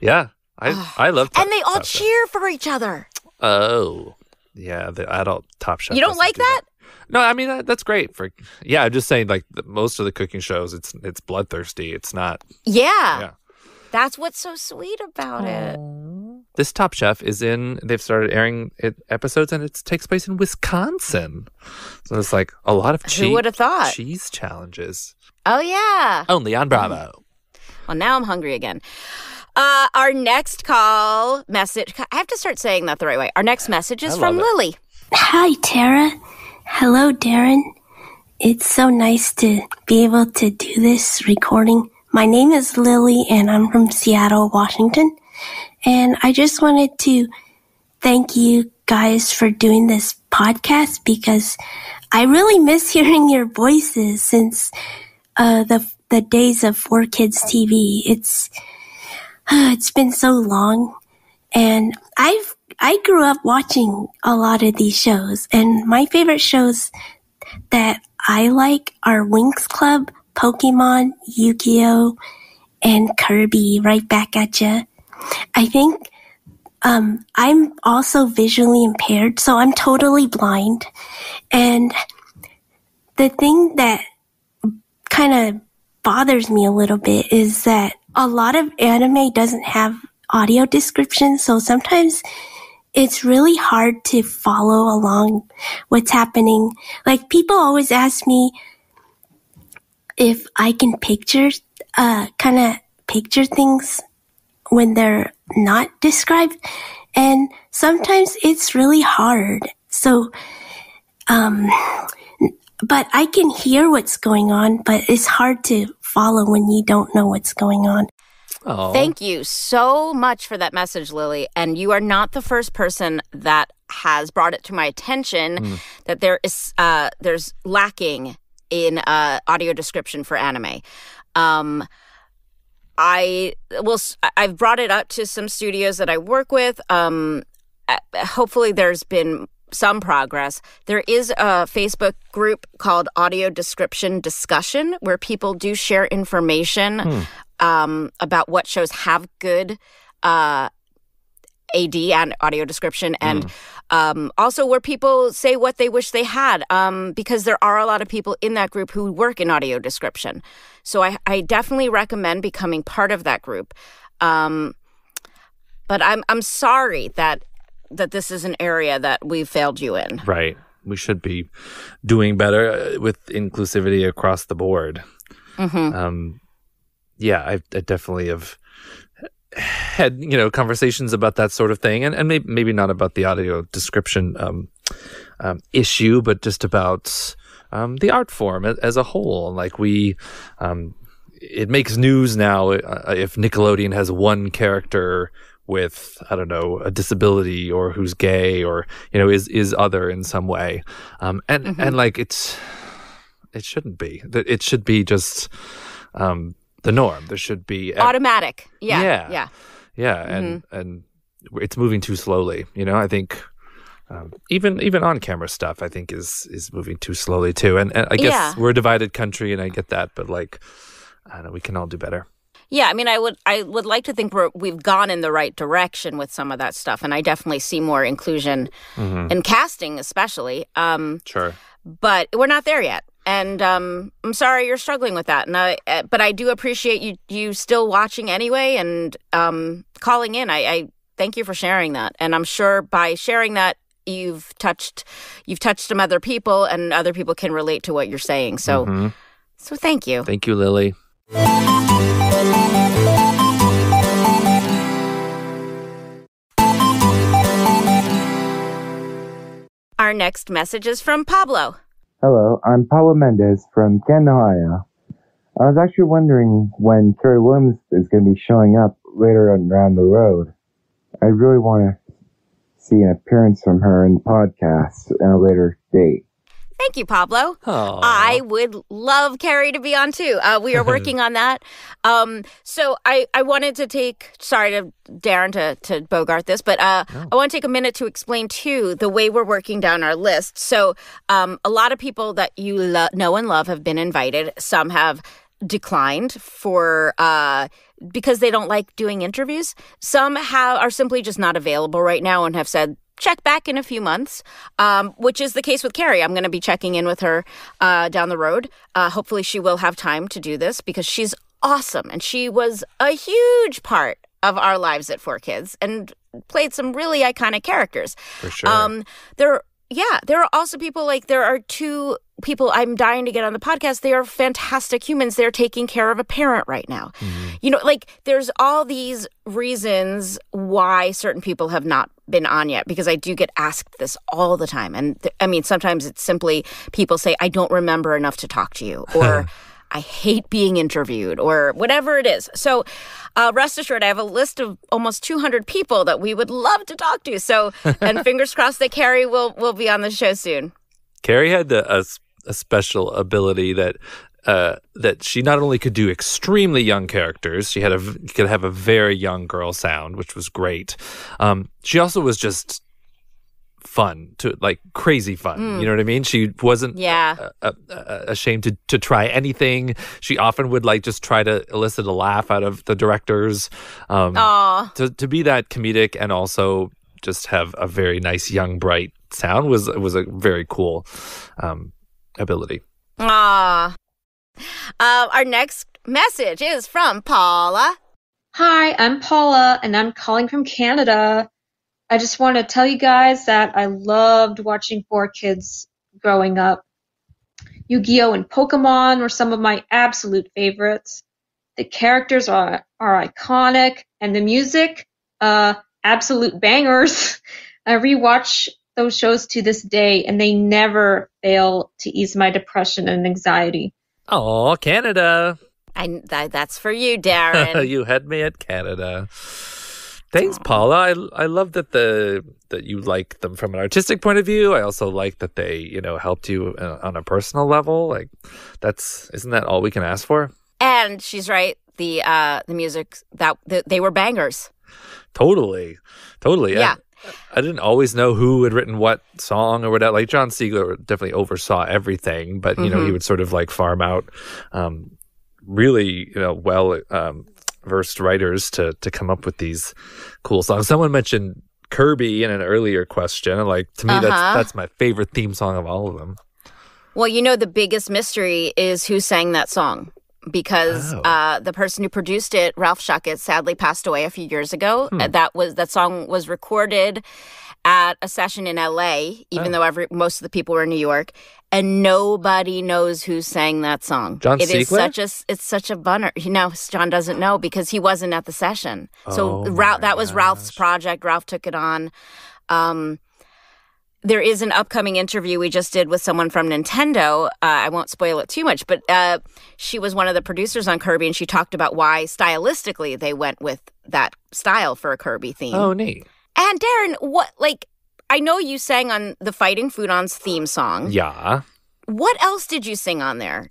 Yeah, I love and they all cheer for each other. Oh, yeah, the adult Top Chef. You don't like that? No, I mean, that's great. I'm just saying, like, most of the cooking shows, it's bloodthirsty. It's not. Yeah. That's what's so sweet about it. This Top Chef they've started airing episodes, and it takes place in Wisconsin. So it's like a lot of Who would have thought? Cheese challenges. Oh, yeah. Only on Bravo. Well, now I'm hungry again. Our next call message, I have to start saying that the right way. Our next message is from Lily. Hi, Tara. Hello, Darren. It's so nice to be able to do this recording. My name is Lily, and I'm from Seattle, Washington. And I just wanted to thank you guys for doing this podcast because I really miss hearing your voices since the days of 4Kids TV. It's been so long, and I grew up watching a lot of these shows, and my favorite shows that I like are Winx Club, Pokémon, Yu-Gi-Oh, and Kirby. Right back at ya. I think I'm also visually impaired, so I'm totally blind. And the thing that kind of bothers me a little bit is that a lot of anime doesn't have audio description, so sometimes it's really hard to follow along what's happening. Like, people always ask me if I can picture things when they're not described, and sometimes it's really hard. So, but I can hear what's going on, but it's hard to follow when you don't know what's going on. Oh. Thank you so much for that message, Lily. And you are not the first person that has brought it to my attention that there's lacking in audio description for anime. I've brought it up to some studios that I work with. Hopefully there's been some progress. There is a Facebook group called Audio Description Discussion where people do share information about what shows have good AD and audio description, and also where people say what they wish they had, because there are a lot of people in that group who work in audio description. So I definitely recommend becoming part of that group. But I'm sorry that this is an area that we've failed you in. Right. We should be doing better with inclusivity across the board. Yeah, I definitely have had conversations about that sort of thing, and maybe not about the audio description issue, but just about the art form as a whole. Like it makes news now if Nickelodeon has one character with, I don't know, a disability or who's gay or is other in some way, and like it shouldn't be. It should be just the norm. There should be automatic. Yeah. And it's moving too slowly. I think even on camera stuff, I think is moving too slowly too. And I guess we're a divided country, and I get that, but I don't know, we can all do better. Yeah, I mean, I would like to think we've gone in the right direction with some of that stuff, and I definitely see more inclusion in casting, especially. Sure, but we're not there yet. And I'm sorry you're struggling with that. But I do appreciate you still watching anyway and calling in. I thank you for sharing that. And I'm sure by sharing that, you've touched some other people, and other people can relate to what you're saying. So, so thank you. Thank you, Lily. Our next message is from Pablo. Hello, I'm Pablo Mendez from Canton, Ohio. I was actually wondering when Carrie Williams is going to be showing up later on down the road. I really want to see an appearance from her in the podcast at a later date. Thank you, Pablo. Aww. I would love Carrie to be on too. We are working on that. So I wanted to sorry to Darren to bogart this, but I want to take a minute to explain too the way we're working down our list. So a lot of people that you know and love have been invited. Some have declined because they don't like doing interviews. Some are simply just not available right now and have said, check back in a few months, which is the case with Carrie. I'm going to be checking in with her down the road. Hopefully she will have time to do this because she's awesome. And she was a huge part of our lives at 4Kids and played some really iconic characters. For sure. There are also people there are two people I'm dying to get on the podcast. They are fantastic humans. They're taking care of a parent right now. There's all these reasons why certain people have not been on yet, because I do get asked this all the time. And sometimes it's simply people say, I don't remember enough to talk to you, or I hate being interviewed, or whatever it is. So rest assured, I have a list of almost 200 people that we would love to talk to. So, and fingers crossed that Carrie will be on the show soon. Carrie had a special ability that she not only could do extremely young characters, she could have a very young girl sound, which was great. She also was just fun, to like crazy fun. You know what I mean? She wasn't ashamed to try anything. She often would like just try to elicit a laugh out of the directors. To be that comedic and also just have a very nice, young, bright sound was a very cool ability. Our next message is from Paula. Hi, I'm Paula, and I'm calling from Canada. I just want to tell you guys that I loved watching 4Kids growing up. Yu-Gi-Oh and Pokémon were some of my absolute favorites. The characters are iconic, and the music, absolute bangers. I rewatch those shows to this day, and they never fail to ease my depression and anxiety. Oh, Canada. That's for you, Darren. You had me at Canada. Thanks, Paula. I love that you like them from an artistic point of view. I also like that they, helped you on a personal level. Like, isn't that all we can ask for? And she's right. The music they were bangers. Totally. Yeah. I didn't always know who had written what song or whatever. Like John Siegler definitely oversaw everything, but he would sort of like farm out really well versed writers to come up with these cool songs. Someone mentioned Kirby in an earlier question, and like to me that's my favorite theme song of all of them. Well, the biggest mystery is who sang that song, because the person who produced it, Ralph Schuckett, sadly passed away a few years ago. That song was recorded at a session in LA, even though most of the people were in New York, and nobody knows who sang that song. John Siegler? It's such a bummer. John doesn't know because he wasn't at the session. So that was Ralph's project. Ralph took it on. There is an upcoming interview we just did with someone from Nintendo. I won't spoil it too much, but she was one of the producers on Kirby, and she talked about why stylistically they went with that style for a Kirby theme. Oh, neat. And Darren, I know you sang on the Fighting Foodon's theme song. Yeah. What else did you sing on there?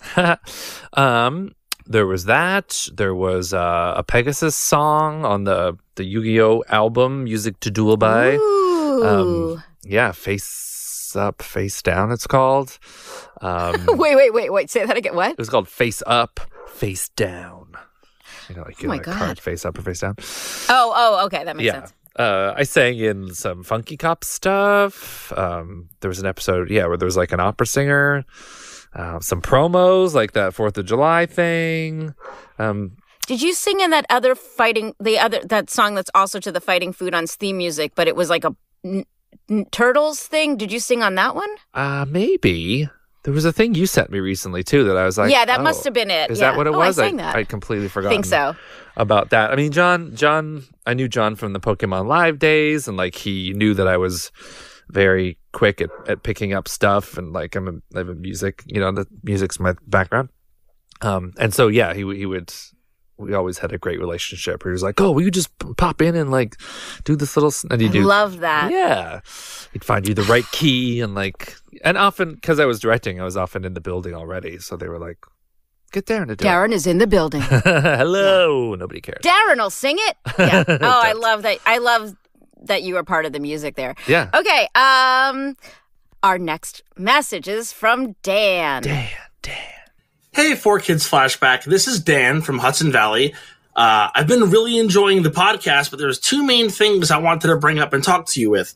There was that. There was a Pegasus song on the Yu-Gi-Oh album, Music to Duel by. Ooh. Yeah, Face Up, Face Down, it's called. Wait. Say that again. What? It was called Face Up, Face Down. My God. Card face up or face down. Oh, okay. That makes sense. I sang in some Funky Cop stuff. There was an episode, where there was like an opera singer. Some promos, like that 4th of July thing. Did you sing in that song that's also to the Fighting Foodon's theme music, but it was like a Turtles thing? Did you sing on that one? Maybe. There was a thing you sent me recently too that I was like, yeah, that must have been it. Is that what it was? I sang that. I completely forgot. I think so. About that. I mean, John, I knew John from the Pokemon Live days, and like he knew that I was very quick at picking up stuff, and like I have a music, the music's my background. And so we always had a great relationship where he was like, oh, will you just pop in and like do this little, and you do. Love that. Yeah. He'd find you the right key, and often, because I was directing, I was often in the building already. So they were like, get Darren to do it. Darren is in the building. Hello. Yeah. Nobody cares. Darren will sing it. Yeah. Oh, I love that. I love that you are part of the music there. Yeah. Okay. Our next message is from Dan. Dan. Hey, 4Kids Flashback. This is Dan from Hudson Valley. I've been really enjoying the podcast, but there's two main things I wanted to bring up and talk to you with.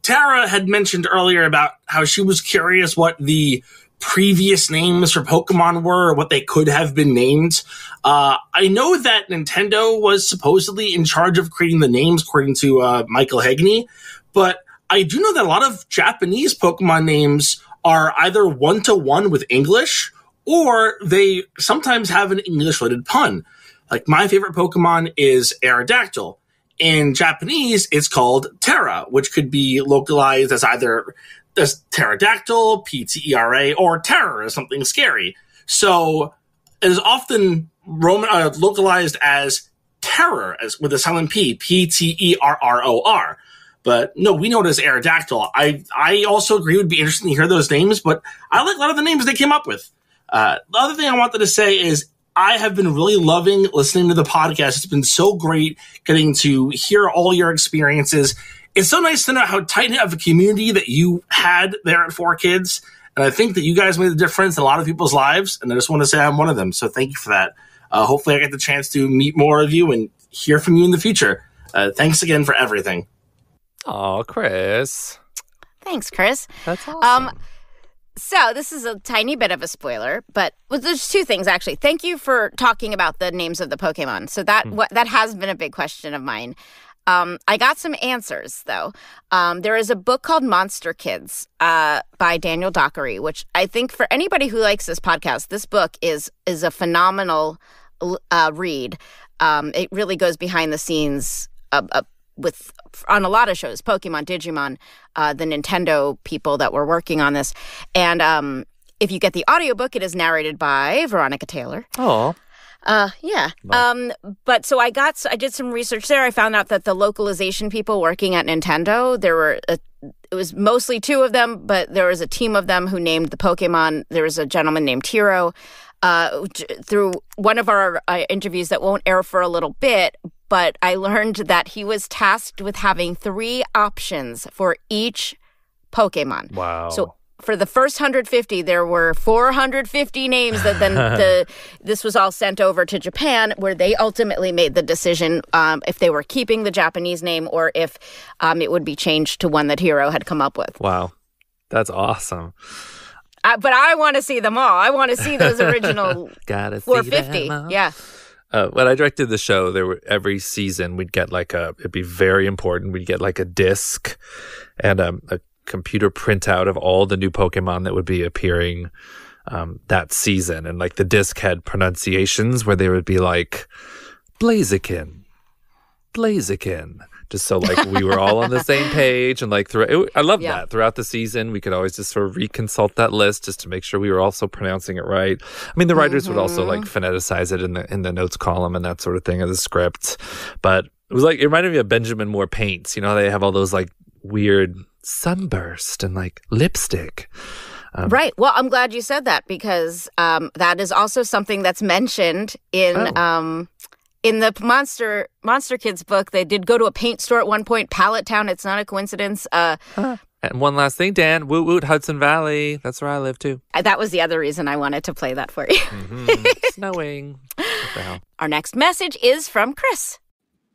Tara had mentioned earlier about how she was curious what the previous names for Pokemon were, or what they could have been named. I know that Nintendo was supposedly in charge of creating the names, according to Michael Hegney, but I do know that a lot of Japanese Pokemon names are either one-to-one with English, or they sometimes have an English-related pun. Like, my favorite Pokemon is Aerodactyl. In Japanese, it's called Terra, which could be localized as either as pterodactyl, P-T-E-R-A, or terror as something scary. So it is often localized as terror, as with a silent P, P-T-E-R-R-O-R. But no, we know it as Aerodactyl. I also agree it would be interesting to hear those names, but I like a lot of the names they came up with. The other thing I wanted to say is I have been really loving listening to the podcast. It's been so great getting to hear all your experiences. it's so nice to know how tight of a community that you had there at 4Kids. And I think that you guys made a difference in a lot of people's lives. And I just want to say I'm one of them. So thank you for that. Hopefully I get the chance to meet more of you and hear from you in the future. Thanks again for everything. Oh, Chris. Thanks, Chris. That's awesome. So this is a tiny bit of a spoiler, but there's two things, actually. Thank you for talking about the names of the Pokemon. So that has been a big question of mine. I got some answers, though. There is a book called Monster Kids by Daniel Dockery, which I think for anybody who likes this podcast, this book is a phenomenal read. It really goes behind the scenes on a lot of shows, Pokemon, Digimon, the Nintendo people that were working on this. And if you get the audiobook, it is narrated by Veronica Taylor. Oh. Yeah. But so I did some research there. I found out that the localization people working at Nintendo, it was mostly two of them, but there was a team of them who named the Pokemon. There was a gentleman named Tiro. Through one of our interviews that won't air for a little bit, but I learned that he was tasked with having 3 options for each Pokemon. Wow. So for the first 150, there were 450 names that then this was all sent over to Japan, where they ultimately made the decision if they were keeping the Japanese name or if it would be changed to one that Hiro had come up with. Wow. That's awesome. But I want to see them all. I want to see those original 450. Yeah. When I directed the show, every season we'd get it'd be very important. We'd get a disc and a computer printout of all the new Pokemon that would be appearing that season. And the disc had pronunciations where they would be like, Blaziken. Just so we were all on the same page. And I love that. Throughout the season, we could always just sort of reconsult that list just to make sure we were also pronouncing it right. I mean, the writers would also phoneticize it in the notes column and that sort of thing of the script. But it was it reminded me of Benjamin Moore paints. You know, they have all those weird sunburst and lipstick. Right. Well, I'm glad you said that because that is also something that's mentioned in the Monster Kids book. They did go to a paint store at one point, Pallet Town. It's not a coincidence. And one last thing, Dan, woot woot, Hudson Valley. That's where I live too. That was the other reason I wanted to play that for you. Snowing. What the hell? Our next message is from Chris.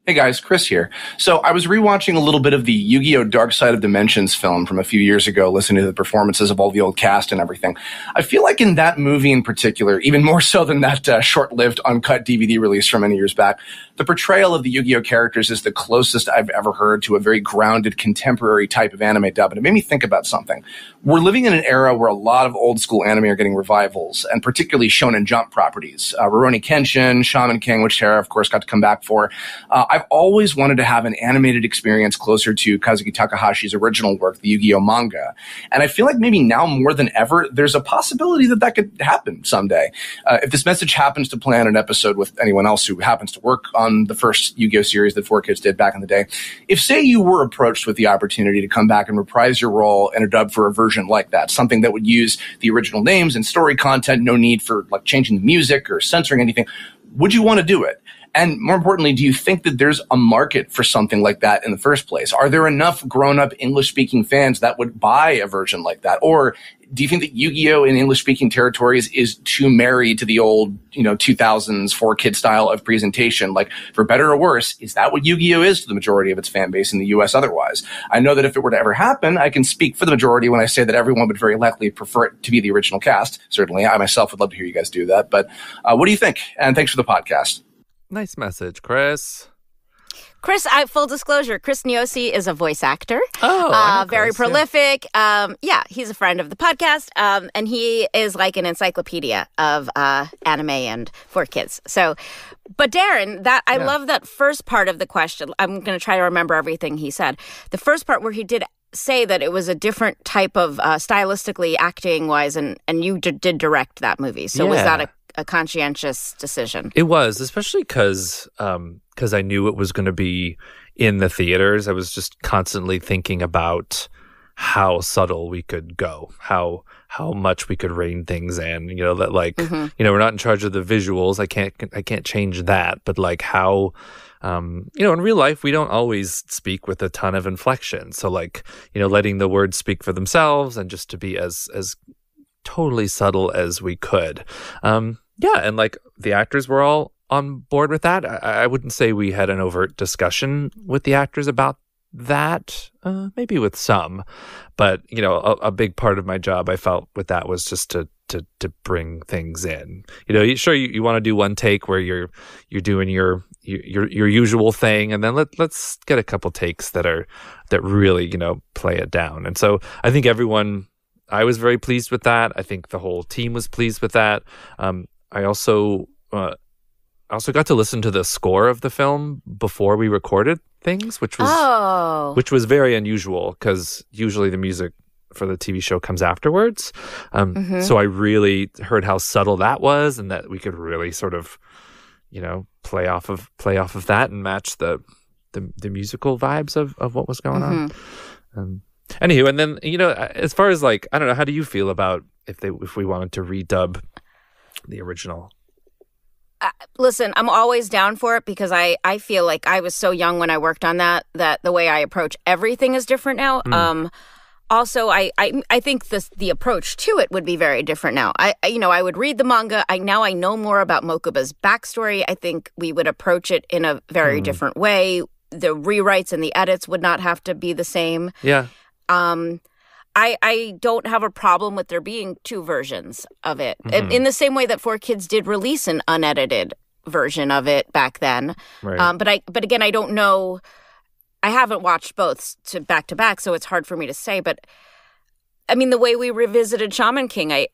Hey guys, Chris here. So I was rewatching a little bit of the Yu-Gi-Oh! Dark Side of Dimensions film from a few years ago, listening to the performances of all the old cast and everything. I feel like in that movie in particular, even more so than that short-lived uncut DVD release from many years back, the portrayal of the Yu-Gi-Oh! Characters is the closest I've ever heard to a very grounded contemporary type of anime dub. And it made me think about something. We're living in an era where a lot of old school anime are getting revivals, and particularly Shonen Jump properties. Rurouni Kenshin, Shaman King, which Tara, of course, got to come back for. I've always wanted to have an animated experience closer to Kazuki Takahashi's original work, the Yu-Gi-Oh! Manga. And I feel like maybe now more than ever, there's a possibility that could happen someday. If this message happens to plan an episode with anyone else who happens to work on the first Yu-Gi-Oh! Series that 4Kids did back in the day, if, say, you were approached with the opportunity to come back and reprise your role in a dub for a version like that, something that would use the original names and story content, no need for changing the music or censoring anything, would you want to do it? And more importantly, do you think that there's a market for something like that in the first place? Are there enough grown-up English-speaking fans that would buy a version like that? Or do you think that Yu-Gi-Oh! In English-speaking territories is too married to the old, 2000s 4Kid style of presentation? For better or worse, is that what Yu-Gi-Oh! Is to the majority of its fan base in the U.S. otherwise? I know that if it were to ever happen, I can speak for the majority when I say that everyone would very likely prefer it to be the original cast. Certainly, I myself would love to hear you guys do that. But what do you think? And thanks for the podcast. Nice message, Chris. Chris, full disclosure, Chris Niosi is a voice actor. Oh, very Chris, prolific. Yeah. He's a friend of the podcast, and he is like an encyclopedia of anime and 4Kids. So, but Darren, I love that first part of the question. I'm going to try to remember everything he said. The first part where he did say that it was a different type of stylistically acting-wise, and you did direct that movie. So was that a conscientious decision? It was, especially because I knew it was going to be in the theaters. I was just constantly thinking about how subtle we could go, how much we could rein things in, that like, we're not in charge of the visuals. I can't change that, but like how, in real life, we don't always speak with a ton of inflection. So like, letting the words speak for themselves and just to be as totally subtle as we could. And like the actors were all on board with that. I wouldn't say we had an overt discussion with the actors about that, maybe with some, but a big part of my job I felt with that was just to bring things in. You want to do one take where you're doing your usual thing, and then let's get a couple takes that really play it down. And so I think I was very pleased with that. I think the whole team was pleased with that. I also got to listen to the score of the film before we recorded things, which was very unusual because usually the music for the TV show comes afterwards. So I really heard how subtle that was, and that we could really sort of, play off of that and match the musical vibes of what was going on. Anywho, and then as far as like, I don't know, how do you feel about if we wanted to redub the original? Listen, I'm always down for it because I feel like I was so young when I worked on that the way I approach everything is different now. Also, I think the approach to it would be very different now. I would read the manga. I know more about Mokuba's backstory. I think we would approach it in a very different way. The rewrites and the edits would not have to be the same. Yeah. I don't have a problem with there being two versions of it. In the same way that 4Kids did release an unedited version of it back then. Right. But again, I don't know. I haven't watched both back to back, so it's hard for me to say. But I mean, the way we revisited Shaman King,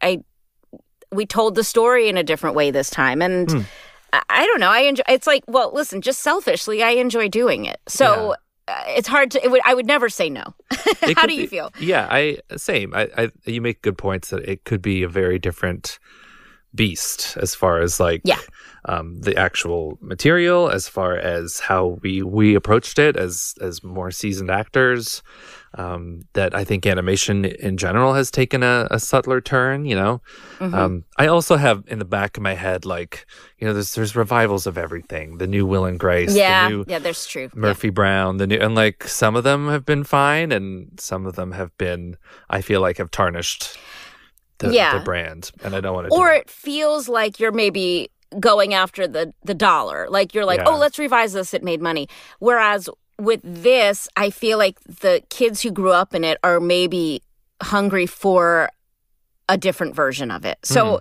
we told the story in a different way this time, and I don't know. I enjoy. It's like, well, listen, just selfishly, I enjoy doing it. So. It's hard to. I would never say no. How do you feel? Yeah, same. You make good points that it could be a very different beast as far as like the actual material, as far as how we approached it as more seasoned actors. That I think animation in general has taken a subtler turn. I also have in the back of my head like there's revivals of everything. The new Will and Grace. That's true. Murphy Brown. The new, and like some of them have been fine, and some of them have been, I feel like, have tarnished the brand, and I don't want to. Or it feels like you're maybe going after the dollar. Like you're like, oh, let's revise this. It made money. Whereas with this, I feel like the kids who grew up in it are maybe hungry for a different version of it. So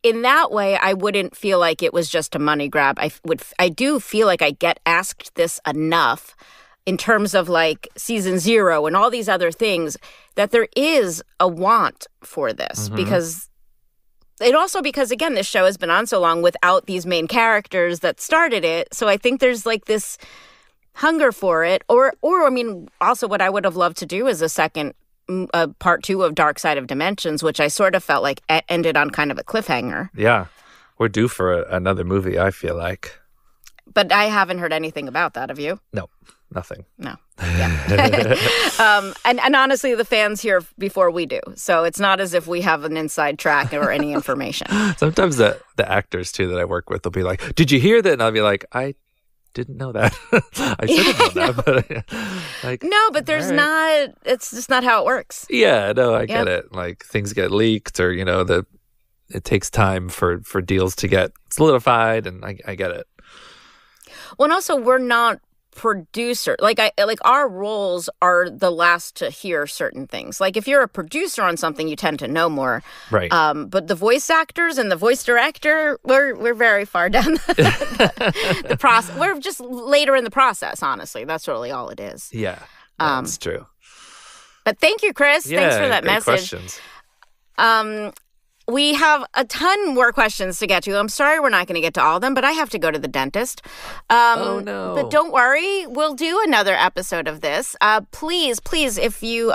in that way, I wouldn't feel like it was just a money grab. I do feel like I get asked this enough in terms of like season 0 and all these other things, that there is a want for this because again, this show has been on so long without these main characters that started it. So I think there's like this hunger for it, or I mean, also what I would have loved to do is a second part 2 of Dark Side of Dimensions, which I sort of felt like ended on kind of a cliffhanger. Yeah, we're due for another movie, I feel like. But I haven't heard anything about that. Have you? No, nothing. No. Yeah. And honestly, the fans hear before we do, so it's not as if we have an inside track or any information. Sometimes the actors too that I work with will be like, "Did you hear that?" And I'll be like, "I didn't know that. I should have known that." But but there's not. It's just not how it works. Yeah, no, I get it. Like things get leaked, or it takes time for deals to get solidified, and I get it. Well, and also we're not producer. Like our roles are the last to hear certain things. Like if you're a producer on something, you tend to know more. Right. But the voice actors and the voice director, we're very far down the process. We're just later in the process, honestly. That's really all it is. Yeah. That's true. But thank you, Chris. Yeah, thanks for that great message. Questions. We have a ton more questions to get to. I'm sorry we're not going to get to all of them, but I have to go to the dentist. Oh, no. But don't worry. We'll do another episode of this. Please, if you...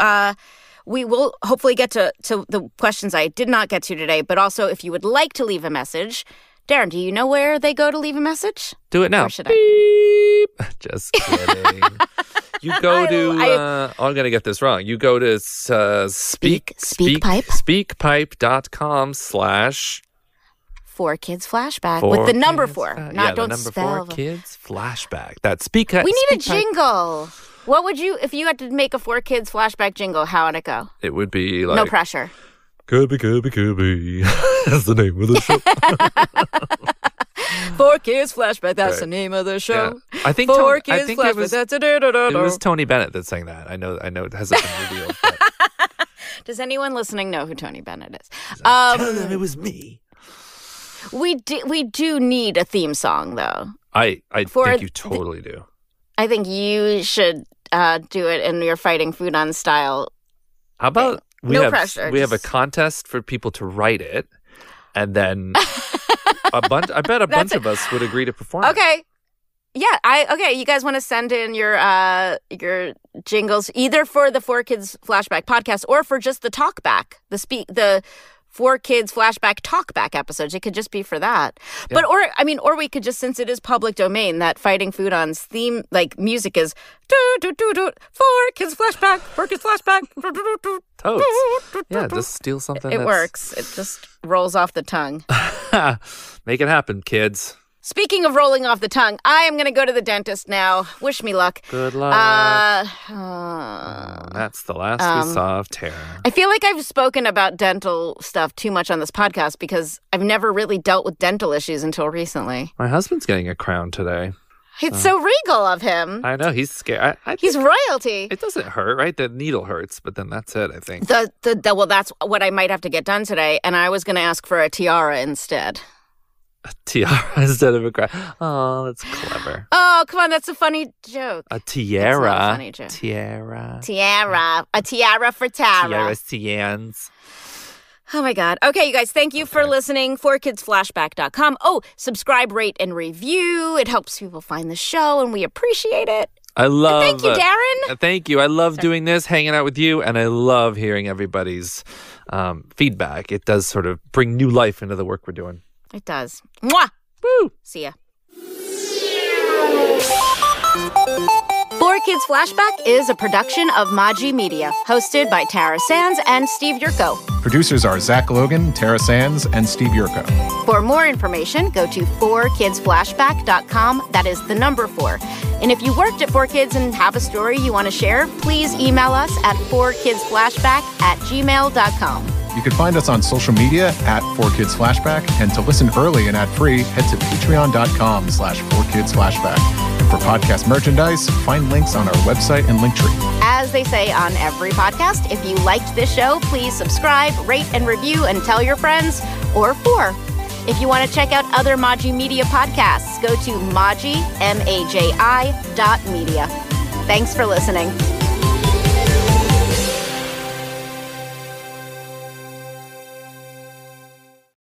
we will hopefully get to the questions I did not get to today, but also if you would like to leave a message. Darren, do you know where they go to leave a message? Do it now. Or should Beep. Just kidding. You go to, I'm going to get this wrong. You go to speakpipe.com/ 4Kids Flashback with the number 4. Not don't the number spell. 4Kids Flashback. That's We need a jingle. What would you, if you had to make a 4Kids Flashback jingle, how would it go? It would be like... No pressure. Kirby. That's the name of the show. 4Kids Flashback, that's the name of the show. Yeah. I think 4Kids Flashback, it was Tony Bennett that sang that. I know it hasn't been revealed. But... Does anyone listening know who Tony Bennett is? Tell them it was me. We do need a theme song, though. I think you totally do. I think you should do it in your Fighting Foodon style. How about we pressure, have a contest for people to write it, and then I bet a bunch of us would agree to perform. Okay. Yeah, you guys want to send in your jingles either for the 4Kids Flashback podcast or for just the talkback, the 4Kids Flashback Talkback episodes. It could just be for that. Yeah. But or we could just, since it is public domain, that Fighting Foodon's theme, like music is 4Kids Flashback, 4Kids Flashback. Totes. Yeah, just steal something. It works. It just rolls off the tongue. Make it happen, kids. Speaking of rolling off the tongue, I am going to go to the dentist now. Wish me luck. Good luck. That's the last we saw of Tara. I feel like I've spoken about dental stuff too much on this podcast because I've never really dealt with dental issues until recently. My husband's getting a crown today. It's so regal of him. I know, he's scared. He's royalty. It doesn't hurt, right? The needle hurts, but then that's it, I think. Well, that's what I might have to get done today, and I was going to ask for a tiara instead. A tiara instead of a crown. Oh, that's clever. Oh, come on, that's a funny joke. A tiara. That's not a funny joke. Tiara. A tiara for Tara. Tiara Cians. Oh, my God. Okay, you guys, thank you for listening. 4kidsflashback.com. Oh, subscribe, rate, and review. It helps people find the show, and we appreciate it. I love and thank you, Darren. Thank you. I love doing this, hanging out with you, and I love hearing everybody's feedback. It does sort of bring new life into the work we're doing. It does. Mwah! Woo! See ya. 4Kids Flashback is a production of Maji Media, hosted by Tara Sands and Steve Yurko. Producers are Zach Logan, Tara Sands, and Steve Yurko. For more information, go to 4kidsflashback.com. That is the number 4. And if you worked at 4Kids and have a story you want to share, please email us at 4kidsflashback@gmail.com. You can find us on social media at 4Kids Flashback, and to listen early and ad-free, head to patreon.com/4kidsflashback. And for podcast merchandise, find links on our website and Linktree. As they say on every podcast, if you liked this show, please subscribe, rate, and review, and tell your friends or 4. If you want to check out other Maji Media podcasts, go to maji.media. Thanks for listening.